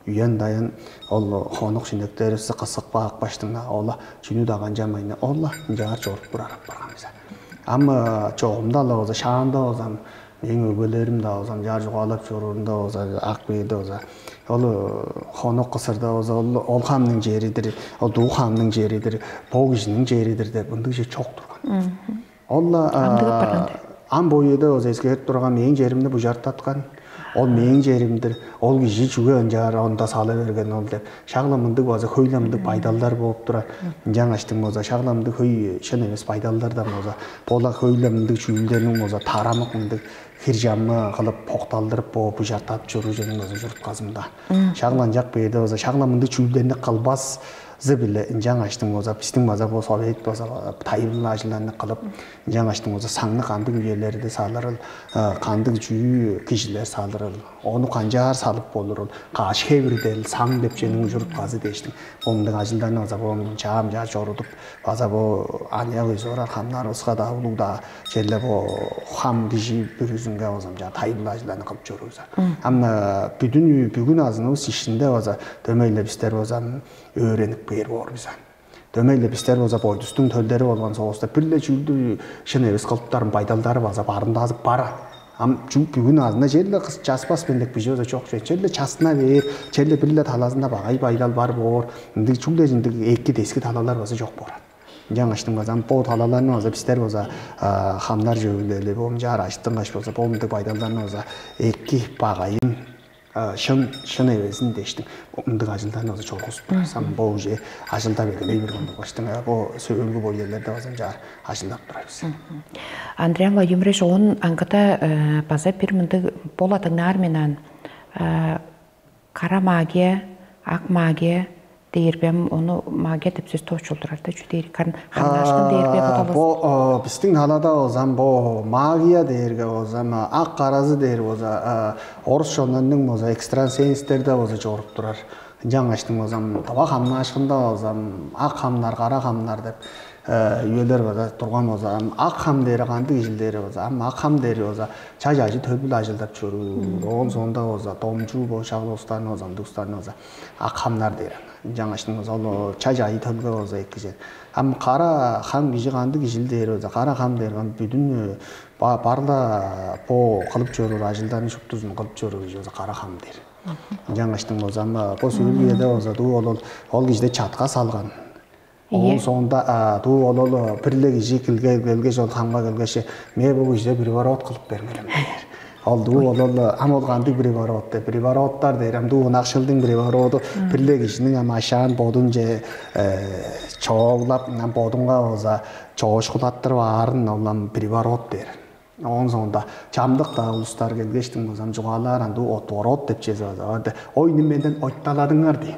үйен дайын ол қонық шындектерісі қысық бақ баштыңда ола жүні даған жамайны ола жағар жорып бұрарап барған бізі. Ама жоғымда ала олза, шағында олзам, ең өгелерімді олзам, жар жоғалап жоруында олза, ақбейді олза, ол қонық қысырда олза, ол қамның жеридір, ол ду қамның жеридір, бұл кішінің жеридір деп, бұнды же чоқ тұрған. Ола ам бойыды олза ескеріп тұрған ең жерімді бұл жартатқан, ол менің жерімдір, ол кежі жүге өнжар, онда салы берген ол деп. Шағыламынды болса, көйлемді пайдалдар болып тұрар. Жаңаштың болса, шағыламды көй шын емес пайдалдардан болса, бола көйлемді жүлдерінің болса, тарамықынды хиржамы қылып поқталдырып болып жартап жүру жөнің болса, жүріп қазымда. Шағылан жақ бейді болса, шағыламынды жүлдеріне қалбас зібілі жаңаштың болса, пістің база болса, совет болса, тайылын ажыланы қылып, жаңаштың болса, саңны қандық үйелері де салырыл, қандық жүйі кешілер салырыл, оны қанжар салып болырыл, қаш кебірдел, саң деп женің жүріп қазы дештің. Оңдың ажылданы база болың жам жар жорудып, база бол ания өз орар қамнар ұсқа да ұлуда, жерле бол қам кеші бір үзінге базам жа тайылын ажыланы қылып жүрузар. Амна бүгін азыны өз ішінде база дөмейлі бістер базам öğrenip bir var bizden. Dömeyle bizler oza boydustun tölleri olan soğusta birle çünkü şun eves kalıpların baydalları baza barında azıp bara. Çünkü bugün ağzında çelle çaspas bendek bir şey oza çok şey. Çelle çasına ver, çelle birle talazında bağay baydal var var. Çünkü şimdi ekki eski talalar baza çok var. Жаңаштың базам бұл талаларының өзі біздер өзі хамдар жөйлелі болымжа араштың қаш болса болымды байдаларының өзі екі бағайын шын евесін дештің. Бұмдық ажылдан өзі чолғыз тұрасам бұл же ажылда белгілей біргенді қоштың. Бұл сөйлгі бұл ерлерді базам жар ажылдап тұрайыз. Андрей Владимирович, он аңғыта база бір мұнды болатыңнар менен қара магия, ақ магия, deyirəm onu magiya деп сөз тоочулдурарда жүдейр карын ханашкын deyirбе буталас. Бо биздин талада озам бо магия дейирге озам ак каразы дейир боза орус жонунун боза экстрасенстерде боза жоруп турар. жаңаштың болсам таба хамны ашқында болсам ақ хамнар қара хамнар деп üyeler болса тұрған болса ақ хам дері қанды кишилдери болса ақ хам дери болса чажажы төбүл ажылдап жүрүү оон сонда болса томчу бошагыл устан болса дустан болса ақ хамнар дери жаңаштың болса ол чажайы төлгө болса эки жер қара хам киши қанды кишилдери болса қара хам дери бүтүн барда по кылып жүрүр ажылдан шуптузун кылып жүрүр киши болса қара хам дери жаңаштың болса бул сүйүлгүйеде болса ол кишиде чатка салган Onun sonunda du ololu birle kişi gelgeç ol hamga gelgeçe me bu işte privarat kılıp bermelem. Al du ololu am olgandı privaratlar derim du nakşıldın privaratı birle kişinin ama aşağın bodunca çoğulap nam bodunga olsa çoğuşkulattır varın olan privarat der. Onun sonunda çamdık da uluslar gelgeçtin olsam jugalar du otvarat dep cezası. Oyunu menden oytaladınlar diye.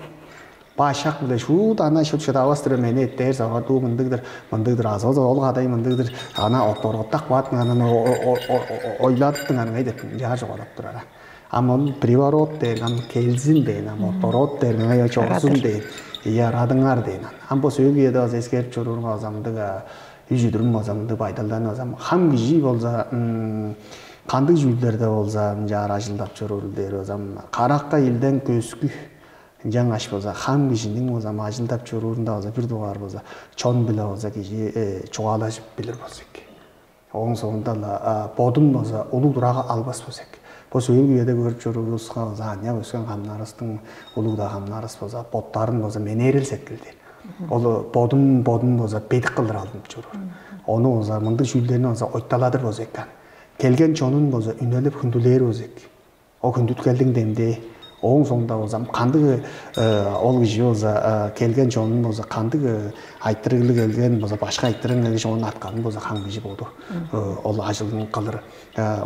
Başak bile şu ana şu davastır meni etler zaman du mındıgdır azaz olgaday mındıgdır ana otorottak bat ana oylattın ana ne dep jahar olap durara. Ama privarat degan kelsin deyin ama otorot deyin ya çoğsun deyin yaradınlar deyin. Ama bu söylüye de az eskerip çorurun azamdıga yüzüdürüm azamdı baydalan azam ham kişi bolsa kandık jüylerde bolsa jahar ajıldap çorurul der azam karakka ilden köskü жаңаш болса хам кишинин болса ажылдап жүрүүрүндө болса бир дугар болса чон биле болса киши чугалашып билер болсок оң соңунда бодун болса улуу дурага албас болсок бул сөйгүйөдө көрүп жүрүүбүз болса аня өскөн хамнарыбыздын улууда хамнарыбыз болса боттарын болса менерил секилди ол бодун болса бедик кылдыр алынып жүрүр ону болса мындык жүйүлдөрүн болса ойталадыр болсок келген чонун болса үнөлүп күндүлөр болсок о күндүткелдин демде Oğun sonunda olsam kandı ol kişi olsa kelgen çoğunun olsa kandı aytırıgılı gelgen olsa başka aytırıgılı gelgen onun atkanı olsa kan kişi oldu. Ol acılığın kalır.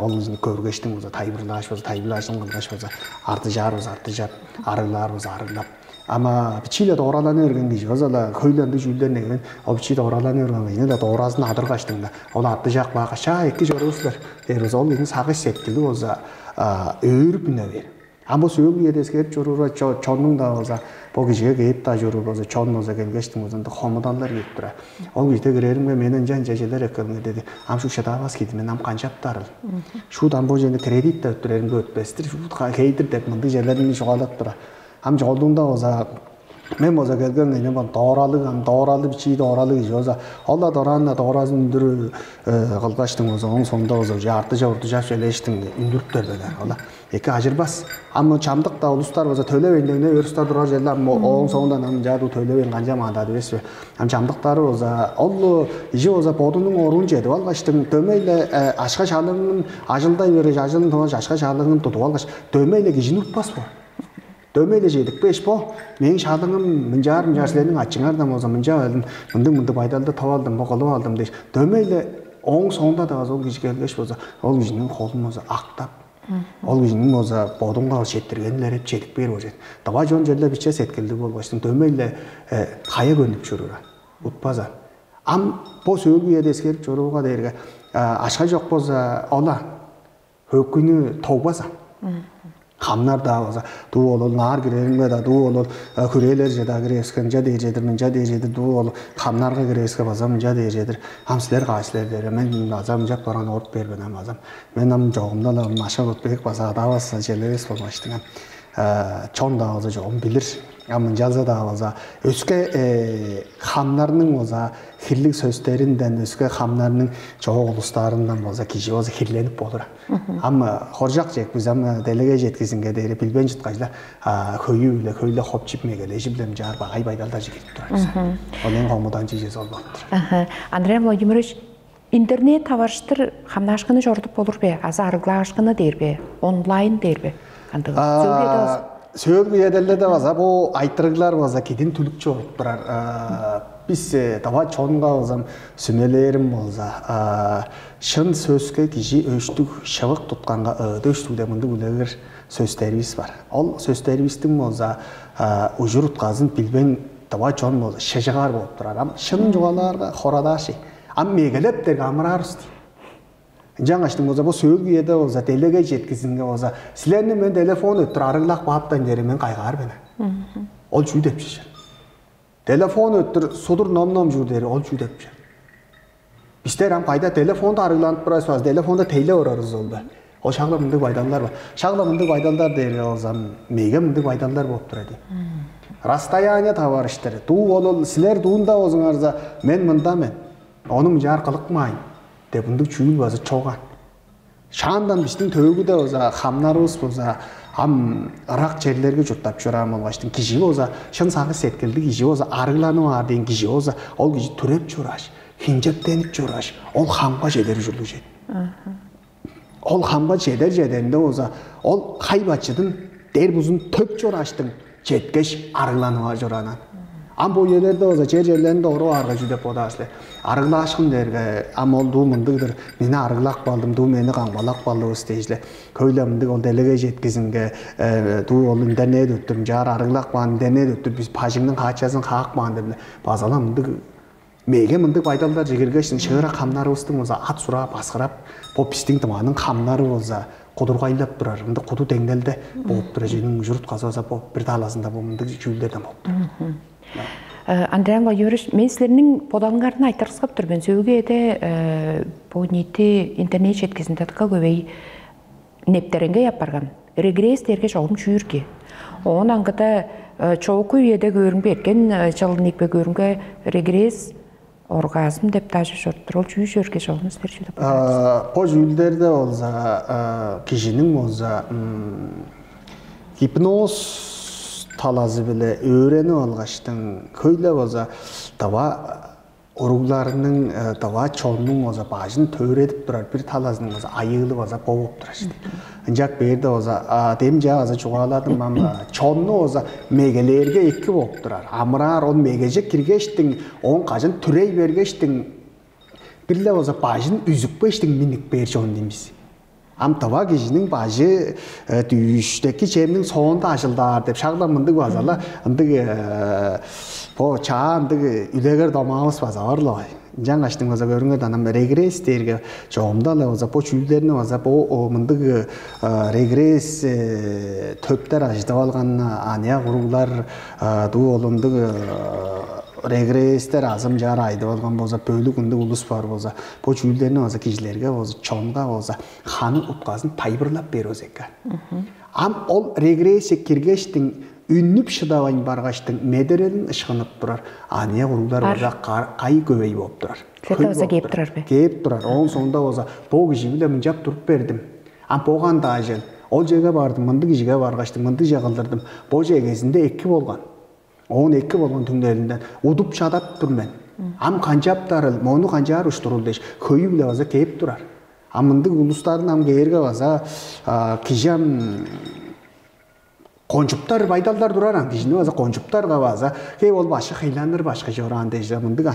Ol kişini körgeçtin olsa taybırlaş olsa taybırlaşın kılgaç olsa artıjar olsa artıjar arılar olsa arılap. Ama biçiyle doğralanı örgen kişi olsa da köylendi jüylerine gelin o biçiyle doğralanı örgen kişi de doğrasını adırgaçtığında ol artıjak bağa şa eki joruslar. Deruz ol kişinin sağı sepkili olsa öğürüp üne verir. Ama söylüye eskerip жүрүүрө чонун да болса бул кишиге кейип да жүрүү болса чон болса келгечтин болсонда хомудандар келип тура ол кезде киреримге менен жан жежелер экөөңө деди ам шу шатабас кийди мен ам канчаптарыл шудан бул жерде кредит да өттүреримге өтпестир шу кейдир деп мындай жерлерин жоголоп тура ам жолдуңда болса мен болса келген эне дооралы бичи дооралы киши болса ол да дооранына доорасын үндүрүп кылгачтың болса оң соңунда болса уртужа сүйлөштүң үндүрүптөр беле ола эки ажырбас ама чамдык да улустар болса төлөбөйүндө өрүстөр турар жерде оң соңунда нам жаду төлөбөйүн канча маандады эмеспи ам чамдыктары болса ол ижи болса бодунун орун жеди алгаштың дөмөйлө ашка шалыңын ажылдай бере ажылын тоож ашка шалыңын тутуп алгаш дөмөйлө кишини утпаспы дөмөйлө жедик беш по менин шалыңым мынжар силердин ачыңардан болсо мынжа мынды байдалды таап алдым бу кылып алдым дейт дөмөйлө оң соңунда да ол киши келгеш болсо ол кишинин колун болсо актап ол кишинин болсо бодунга шеттирген эле чедип берип койет таба жон жерде биче сеткилди болбоштун дөмөйлө кая көнүп жүрүр утпаса ам бу сөөгүйөдө эскерип жүрүүгө дээрге ашка жок болсо ола өкүнү тогбаса Hamlar da olsa, du olur, nar girelim da du olur, küreler jeda giresken jadecedir, men jadecedir, du olur, hamlarga gireske bazam jadejedir, hamsler gaçlar der, men azam jap baran ort berben azam, men am jogumda la maşa otbek basa da basa jeleres bolmuştun. Çon da olsa jogum bilir. Ama жаза да болса, өске хамнарның болса, хирлик сөздерінден, өске хамнарның жоғы ұлыстарынан болса, киши болса хирленіп болыр. Ama хоржақ жек, біз ама делеге жеткізінге дейрі білбен жетқажда, көйлі хоп жіпмегелі, жіблем жар бағай байдалдар жекетіп тұрарыз. Оның қомыдан жежез олбақтыр. Андрей Владимирович, интернет таварыштыр хамнашқыны жордып болыр бе? Аза арғылашқыны дер бе? Онлайн дер бе? Сөйгü yedelerde olsa bu aytırıklar olsa kedin tülük çoğup durar. Biz tava çoğunga olsam sümelerim olsa şın sözke kişi ölçtük şavık tutkanға ödöştük deminde bulegir sözlerimiz var. Ol sözlerimizдің olsa ucur utqazın bilben tava çoğun olsa şeşiğar bolup durar. Şın joğalarga xoradaşı. Am megelep derge amırarız. Жаңаштың болса, бұл сөйлгі еді болса, делеге жеткізінге болса, сілеріне мен телефон өттір, арылақ баптан дері мен қайғар бені. Ол жүй деп шешер. Телефон өттір, сұдыр ном жүр дері, ол жүй деп шешер. Біздер қайда телефонда арыланып бұрайсы баз, телефонда тейле орарыз олды. Ол шағла мұндық байдалдар бар. Шағла мұндық байдалдар дері олзам, меге мұндық байдалдар болып тұрады. Расстояние таварыштыры. Туу олыл, сілер туында озыңарза, мен мұнда мен. Оның жарқылық майын. Деп мұндық чүйіл базы чоған. Шағандан біздің төгі де олза, қамнарыз болса, Irak çerlerge juttap çöram olgaçtın kişi olsa, şın sağı setkeldi kişi olsa, arılanı var deyin kişi olsa, ol kişi türep çöraş, hincep denip çöraş, ol hamga jeder jürlü jet. Ol hamga jeder olsa, ol kaybaçıdın, derbuzun töp çöraştın, jetkeş arılanı var jöranan. Am bu yerlerde olsa, cerlerinde oru arga jüdep odaslı. Arılaşkın derge, am ol du mındıgdır, meni arılak baldım, du meni kanbalak baldı o stejle. Köyle mındıg ol delege jetkezinge, du ol internet öttürüm, jar arılak bağın internet öttür, biz pajingden kaçasın kağık bağın debile. Bazala mındıg, mege mındıg baydallar jegirgeçtin, şığıra kamları olsun olsa, at sura basqırap, bu pistin tımanın kamları olsa, Kudurgaylap durar, mındıg kudu dengelde boğup durar, jenin jurt kazı olsa, bir talasında bu mındıg jüylderden boğup durar. Андриан Владимирович, мен сілерінің подалыңғарын айтырғызғап тұр. Мен сөйге еді бұл нетті интернет жеткізінде тұқа көбей нептерінге япарған. Регресс дерге жоғым чүйірге. Оған аңғыда чоғы еді көрінгі еткен жылын екпе көрінгі регресс оргазм деп тажы жұрттыр. Ол чүй жүрге жоғын істер жүйді бұл. О жүйілдерді олза, кешінің олза гипноз talazı bile öğreni olgaçtın köyle olsa dava oruglarının dava çoğunun olsa başını töredip durar bir talazının olsa ayılı olsa boğup durar işte. Ancak bir de olsa demce olsa çoğaladım ama çoğunu olsa megelerge iki boğup durar. Amrar on megecek kirgeçtin on kaçın türey vergeçtin bir de olsa başını üzüp beştin minik bir çoğun demiş. Am tava kişinin başı düşteki çeminin sonunda açıldı dep şağlamındık vazala andık po ça andık üleger damağımız vazarlı var. Can açtığım vaza görünür danam regres derge çoğumda la vaza po çüylerini vaza po mındık regres töpter açtı alganna aniya kurumlar du olundık regressler azım jar aydı olgan bolsa bölük ünde ulus var bolsa bu çüylerini olsa kişilerge olsa çoğunga olsa hanı utqazın taybırlap berozekka. Am ol regresse kirgeçtin ünnüp şıdavayın bargaçtın mederelin ışığınıp durar. Aniye kurumlar olsa kayı göbeyi bolup durar. Sete olsa geyip durar be? Geyip durar. Onun sonunda olsa bu kişi bile mıncap durup berdim. Am boğan da ajel. Ol jege bardım, mındık jege bargaçtım, mındık jegaldırdım. Bu jegesinde ekki bolgan. Onun ekki bolgan tüngdelinden udup çadap dur men. Am kancap darıl, monu kancar uçturul deş. Köyü bile olsa geyip durar. Am mındık ulusların am geyirge olsa kişam konçuptar baydallar duraran kişinin olsa konçuptar gavaza key ol başı xeylanır başka joran deşle mındık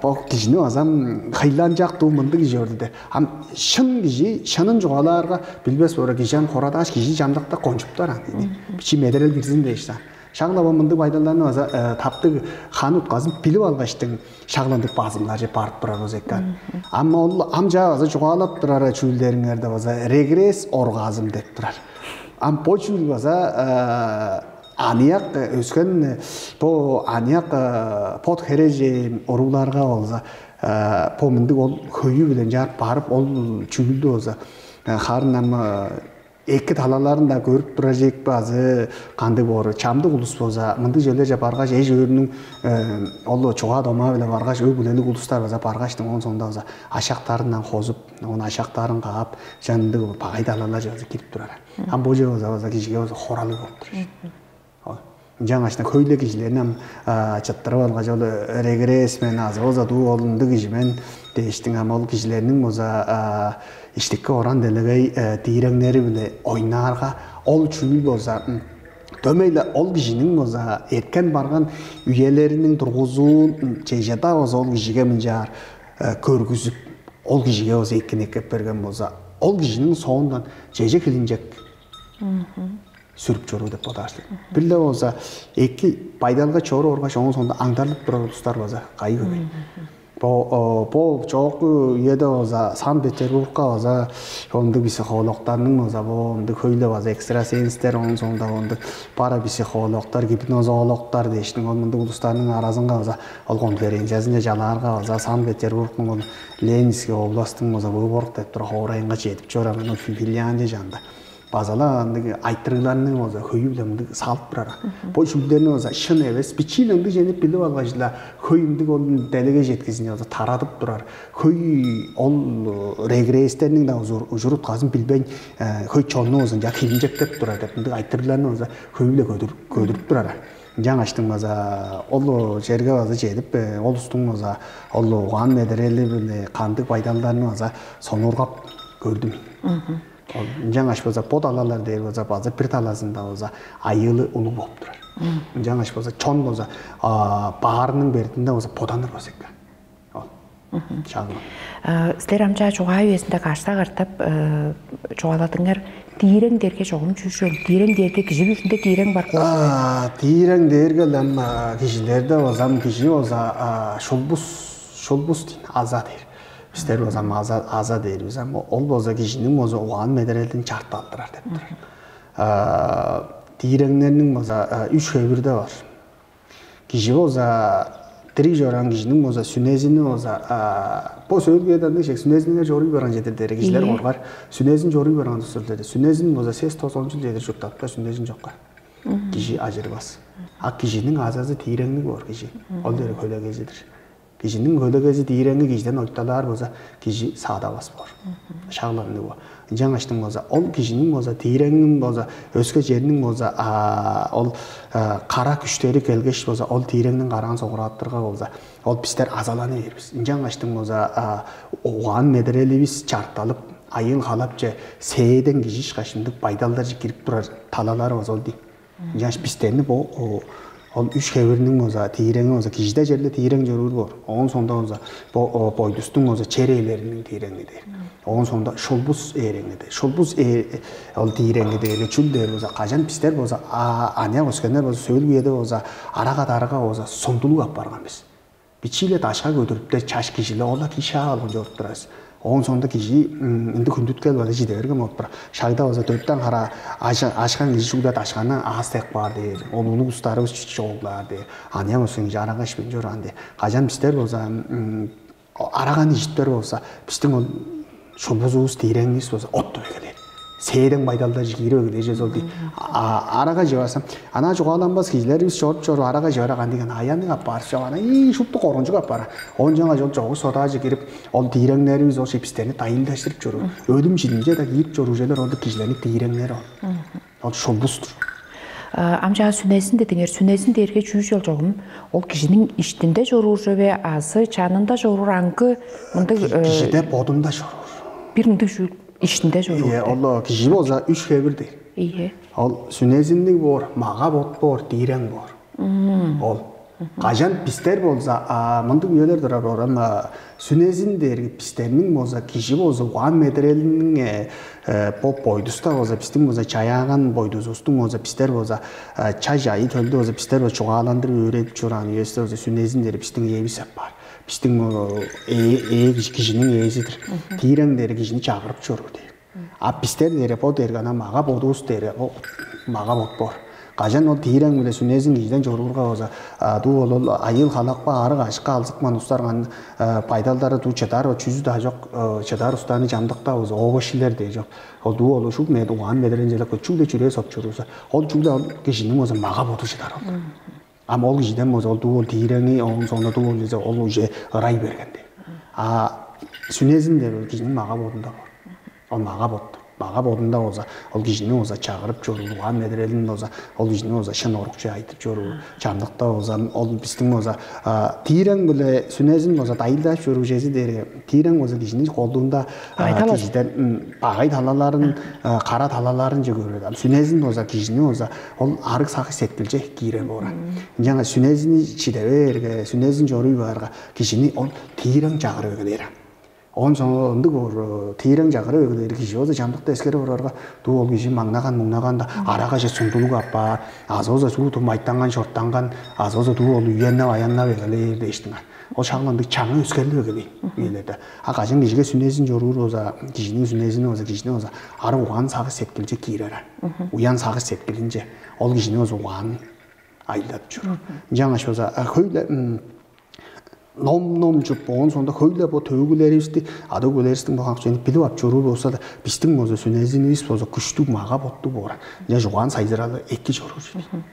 bu kişinin olsa xeylanacak du mındık jordu de. Am şın kişi şının joğalarga bilbes ora kişam koradaş kişi jamdakta konçuptaran dedi. Biçi mederel girsin deşle. Şağla bu mındık baydallarını olsa taptık han utqazın bilip algaçtın şağlandık bazımlar je barıp durar ozekkan. Amma ol amca olsa joğalap durar çüyleriңерде olsa regress orgazm dep durar. Am poçul olsa aniyak ösken bu aniyak pot hereje oruglarga olsa bu mındık ol köyü bilen jarıp barıp ol çüylü olsa harın Eki talalarında görüp duracak bazı kandı boru, çamdı ulus olsa, mındık jellerce bargaç, ej örünün olu çoğa doma bile bargaç, öy bulelik uluslar olsa bargaçtın onun sonunda olsa aşaklarından kozup, onun aşaklarını kağıp, janındı pagaydalarla jazı kirip durar. Am boje olsa kişiye olsa horalı bolup durar. Jan aşna köylü kişilerin çattırıp algaç olu regress men azı olsa du olundu kişimen değiştin ama ol kişilerinin olsa İşteki oran delegey direnleri bile oynarga ol çüyül olsa tömeyle ol kişinin olsa erken bargan üyelerinin durğuzun çeşeda olsa ol kişiye mincar körgüzüp ol kişiye olsa ekip bergen olsa ol kişinin soğundan çeşe kilinecek sürüp çoru dep bodaşlı. Bille olsa eki paydalga çoru orgaş onun sonunda angdarlıp durar uluslar olsa kayı göbey. Бо çok yerde oza Sankt-Peterburg'a oza onda psikologlarının oza onda köyle oza ekstrasensler onun sonunda onda parapsikologlar, hipnozologlar deştin onda uluslarının arasında oza ol konferensiyasında jalarga oza Sankt-Peterburg'un Leninski oblastın oza bu borda tur horayınga жетip çoramın o Finlandiya janda. Bazalar aytırılarının oza höyüblemdi salıp durara. Bu şüllerini oza şın eves biçilindi jenip bilip algajla höyümdük onun delege jetkizini oza taradıp durar. Höy ol regreslerinin de ujurut kazın bilben höy çonnu ozun jak hilinjektep durar dep aytırılarını oza höyüble ködürüp durara. Жаңаштың oza ol жерге oza жетип ол устун oza ol оған медерели биле кандык пайдаларын oza сонургап көрдүм. Жаңаш болса подалалар дейр болса база bir таласында болса айылы улуу болуп турар. Жаңаш болса чон болса баарынын бертинде болса поданыр болса экен. Силер амча чуга үйесинде каршыда картап чугаладыңар тийрең дерге чогум чүшүн. Тийрең дерге киши үстүндө тийрең бар. Тийрең дерге лам кишилерде болса киши болса шулбус дейт, аза дейт. Bizler o zaman aza değiliz ama ol boza kişinin boza oğan medeniyetini çarptırır deptir. Direnlerinin boza 3 çevirde var. Kişi boza diri oran kişinin boza sünezini boza bu söylediğinden de şey sünezinler joruyu veren jedirleri kişiler var. Sünezin joruyu veren usulleri. Sünezin boza ses tosoncu jedir çok tatlı sünezin çok var. Kişi acırmaz. Ak kişinin azazı direnlik var kişi. Ol deri köle gezidir. Kişinin köydөгөзү тийреңи кишиден ойталар болса киши саадабас бар. Шагыланды бу. Жаңаштын болса ол кишинин болса тийреңин болса өскө жеринин болса ол кара күчтөрү келгеш болса ол тийреңдин караган согураттырга болса ол биздер азалана бербиз. Жаңаштын болса оған медерелибиз чарталып айыл халап же сээден кишиш кашындык пайдалдар же кирип турар талалары болса ол ди. Жаңаш биздерни бу ol 3 çevirinin oza tirengi oza kişide жерде тирен жөрүлү бар. Onun sonda oza boydustun oza çereylerinin tirengi der. Onun sonda şulbus erengi der. Şulbus ol tirengi der. Çül der oza kajan pister oza anya oskender oza söylüyede oza araga oza sondulu apargan biz. Biçiyle taşa götürüp de çaş kişiyle ola kişi alın jortturas. Onun sonunda kişi indi kündütkel var jide bergen otpar. Şayda oza dörtten kara aşkan kişi şuda taşkandan ağız tek var der. Olulu ustarı çoğullar der. Anyan olsun kişi araga işben joran der. Kajan bizler oza aragan işitler olsa bizden o şulbuzuz tirengiz olsa ottu begeler. Seyden baydalda jigiri ögüleceğiz oldu. Araga jivasam. Ana çoğalanbaz kişilerimiz çoğu araga jivaragan degen ayanı kapar. Şovana iyi şuttu koruncu kapar. Oncağa çoğu sodacı girip ol tirenlerimiz o şepisterini tayildaştırıp çoğu. Ödüm jidince de giyip çoğu jeler oldu kişilerin tirenleri ol. O şolbustur. Amca sünezin dediğer sünezin derge çüş yol çoğum. Ol kişinin iştinde jorur ve azı çanında jorur angı. Kişide bodunda jorur. Birinde şu İşinde jorur. İyi, Allah kişi olsa 3 çevirdi. İyi. Ol sünezinlik var, mağa bot var, tiren var. Ol. Kajan pister bolsa, mındık üyeler durar var ama sünezin dergi pisterinin bolsa, kişi bolsa, oğan metrelinin pop boydusta bolsa, pistin bolsa, çayağın boyduzustun bolsa, pister bolsa, çay jayı tölde bolsa, pister bolsa, çoğalandırıp öğretip çoğuran üyesi bolsa, sünezin dergi pistin evi var. Bizden kişinin eğisidir. Tiren deri kişini çağırıp çoğur der. Bizler deri bu deri gana mağa bodus deri o mağa bot bor. Kajan o tiren bile sünezin kişiden çoğururga olsa du ol ayıl halak bağırı aşka alzık manuslargan paydalları du çedar o çüzü daha çok çedar ustanı camdıkta olsa o başiler de çok. O du ol şu med oğan medrencele küçükle çüreye sok çoğurursa o çüzü kişinin olsa mağa bodu çedar ol. Ama ol kişiden olsa ol du ol tirengi onun sonunda du ol ise ol uje ray bergende. Sünezin de kişinin mağa bodunda var. O mağa bottu. Mağa bodunda olsa ol kişinin olsa çağırıp çoğurluğa medrelinin olsa ol kişinin olsa şen orukçu aytıp çoğurlu. Çamlıkta olsa ol bizden olsa tiren bile sünezin olsa dayılda çoğurujesi deri. Tiren olsa kişinin kolduğunda kişiden bağay talaların kara talaların görüyor. Sünezin olsa kişinin olsa ol arık sakı settilecek giren oran. Yani sünezini çidever, sünezin çoğuruyu var. Kişinin ol tiren çağırıyor deri. On sonunda bu tiren çağırıyor öyle kişi olsa camlıkta eskere orarga du ol kişi mangnagan araga je sundulup apar az olsa şu tu maytangan şorttangan az olsa du ol üyenle ayanla böyle de işte Ол шағыланды чаңы өскерлі өгелей үйледі. Ақажын кежіге сүнезін жорғыр өзі, кежінің сүнезін өзі, кежінің өзі, ары оған сағы сепкілінше кейрері. Уян сағы сепкілінше, ол кежінің өзі оған айлап жүр. Жаңаш өзі, көйлі ном жұп болған сонда көйлі бұл төгілерісті, ады көлерістің бұған және біліп ап жүру болса да, біздің өзі сүнезін ес болса күштік маға боқты болған. Жоған сайзыралы әкке жүру жүрді.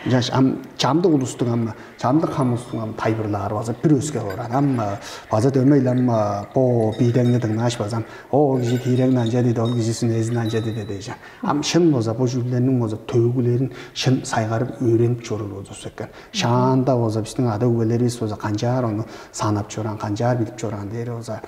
Жаш çamda ulustung amma çamda kamustung am taybırlar bazı bir özge var amma bazı dömeyle amma bu bidenge dınaş bazam o kişi tirengden jadi o kişisinin ezinden jadi deyce am şın boza bu cümlenin boza tövgülerin şın saygarıp öğrenip jorul boza sökken şanda boza bizning adı öğeleriz boza kancar onu sanap joran kancar bilip joran deri boza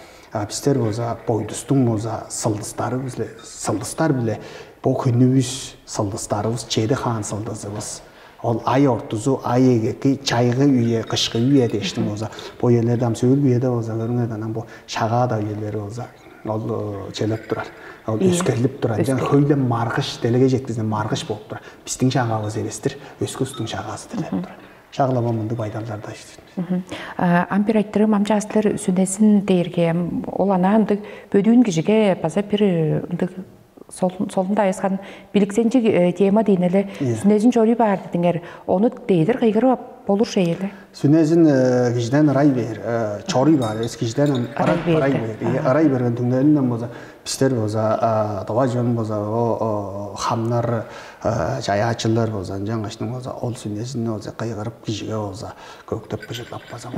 bizler boza boydustung boza sıldıstar bile bu günümüz sıldıstarımız çeydi han sıldızımız ol ay ortuzu ay egeki çayğı üye kışkı üye deştim oza bu yerlerden söğül üyede oza görünlerden bu şağa da üyeleri oza ol çelep durar ol üskelip durar yani öyle margış delege jetkizden margış bolup durar bizдің şağağımız elestir ösküstің şağağısıdır dep durar şağlamamındı baydarlarda işte Ампер айттырым амча астылар сүнесін дейірге ол ана бөдүүн кишиге база бір солында айысқан биліксенчі тема дейінелі сүнезін жори бар дедіңер оны дейдір қайғыры болур шейелі сүнезін кишиден рай бер чори бар кишиден рай берген түңнелінен боза пистер боза тоға жон боза хамнар жаячылар боза жаңашның боза ол сүнезін боза қайғырып кишиге боза көктеп пышырлап база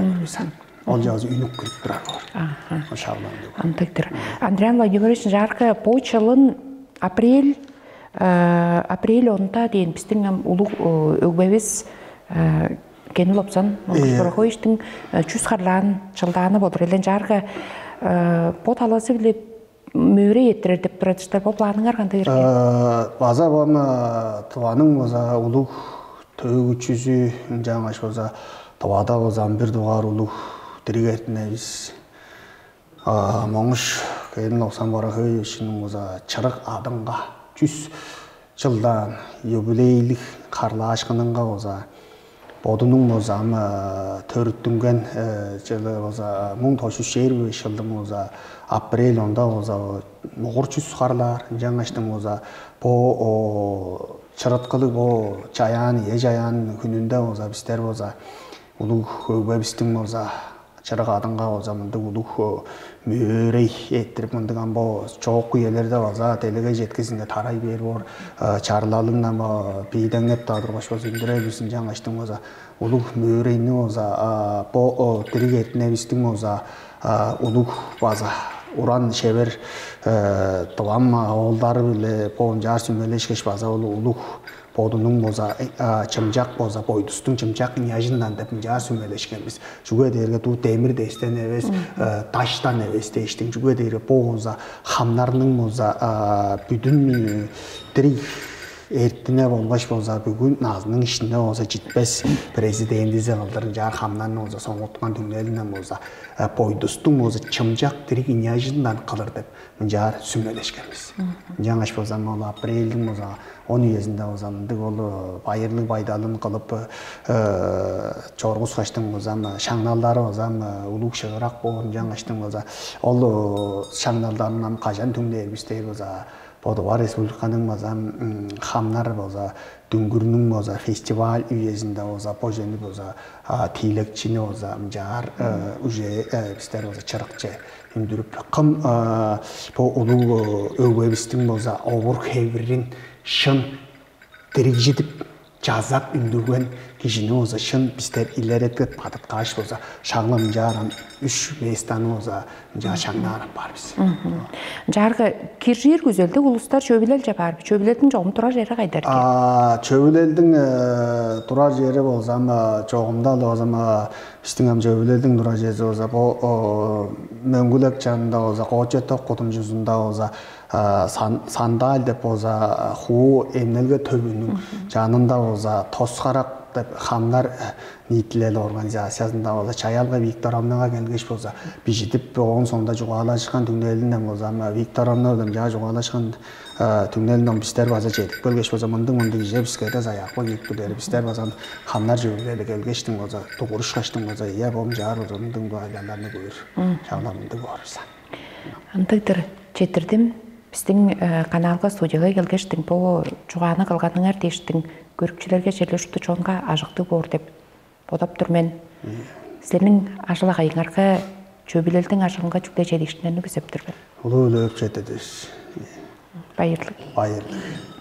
ол жазы үйнік кіріп тұрар бар шағыланды Андриан Владимирович жарқы бұл жылын апрель онда дейін біздің ұлық өгбәбес кені лопсан Бороховичтің жүз қарлан жылданы болдыр. Елен жарғы бот аласы біле мөре еттірер деп тұрадыштар. Бұл планыңар қандай ерге? База бама туаның база ұлық төгі жүзі жаңаш база туада база бір дуғар ұлық диригертінәйіз. Моңыш кені лопсан Бороховичтің база чырық адыңға 100 жылдан юбилейлік қарла ашқыныңға база Бодunun bozam törüttüngen жылы боза 1925 жылдың боза апрель онда боза моғурчус қарлар жаңаштың боза по чырыткылы бо жаян жаян күнүндө боза біздер боза улуг көбөбүстүң боза чырык адыңга боза мындык улуг мөрей еттирип мындыган бо чоок үелерде боза телеге жеткизинге тарай берип ор чарлалын бийдеңеп тадырбаш боза үндүрөбүсүн жаңаштың боза улуг мөрейни боза по тиригетине бистиң боза улуг база уран шебер товам ауылдары биле по жар сүмөлешкеш база улуг Бодунун боза чымжак боза бойдустун чымжак няжындан деп жар сүмөлешкенбиз. Жуга дерге ту темир дестен эбес, таштан эбес дештин. Жуга дерге боза хамнарынын боза бүтүн тирик эртине болбаш боза бүгүн назынын ишине боза жетпес президентизе кылдырын жар хамнан боза соңоткан түңнелинен боза бойдустун боза чымжак тирик няжындан кылыр деп жар сүмөлешкенбиз. Жаңаш боза мола апрелдин боза 10 үйесінде бозамындық олы байырлық байдалын қылып чорғыз қаштың бозам шаңналдары бозам улуг шығырақ болын жаңаштың боза ол шаңналдарынан қажан түңде елбістей боза Бодуар Республиканың бозам хамнар боза дүңгүрнүң боза фестиваль үйесінде боза пожені боза тилекчини боза жар уже біздер боза чырыкчы үндүрүп кым по улуг өгбөбүстүң боза обур хеврин шын тирик жетіп жазап үндүрген кишини боза шын біздер илеретіп батыткаш боза шағлам жарам 3 местаны боза жа шаңнарым бар біз. Жарғы киржир күзелді улустар чөбілел жапар. Чөбілелдің жоғым тұрар жері қайдар ке? Чөбілелдің тұрар жері болсам жоғымда болсам біздің чөбілелдің тұрар жері болса мөңгілек жанында болса қоғчеттік құтым жүзінде болса сандал деп болса ху эмнелге төбінің жанында болса тосқарақ хамдар нитлел организациясында болса Чаялга Викторовнаға келгеш болса бижитип оң сонда жугалашкан түңнелинен болса Викторовнадан жа жугалашкан түңнелинен бистер база жетип келгеш болса мындың жебискеде заякпа киптилер бистер база хамдар жөбүлеле келгештин болса тугурушкаштын болса ия бом жаар мындың байларны көрүр шагламынды көрүрсен антыктыр четирдим биздин каналга студияга келгештиң бу жуганы кылганыңар дештиң көрүкчүлөргө жерлешти чоңга ажыкты бор деп бодоп тур мен сенин ажылагайыңарга чөбүлелдин ажыгынга жүктө жетишинен күзөптүрмүн улуу жетедиш байырлык байырлык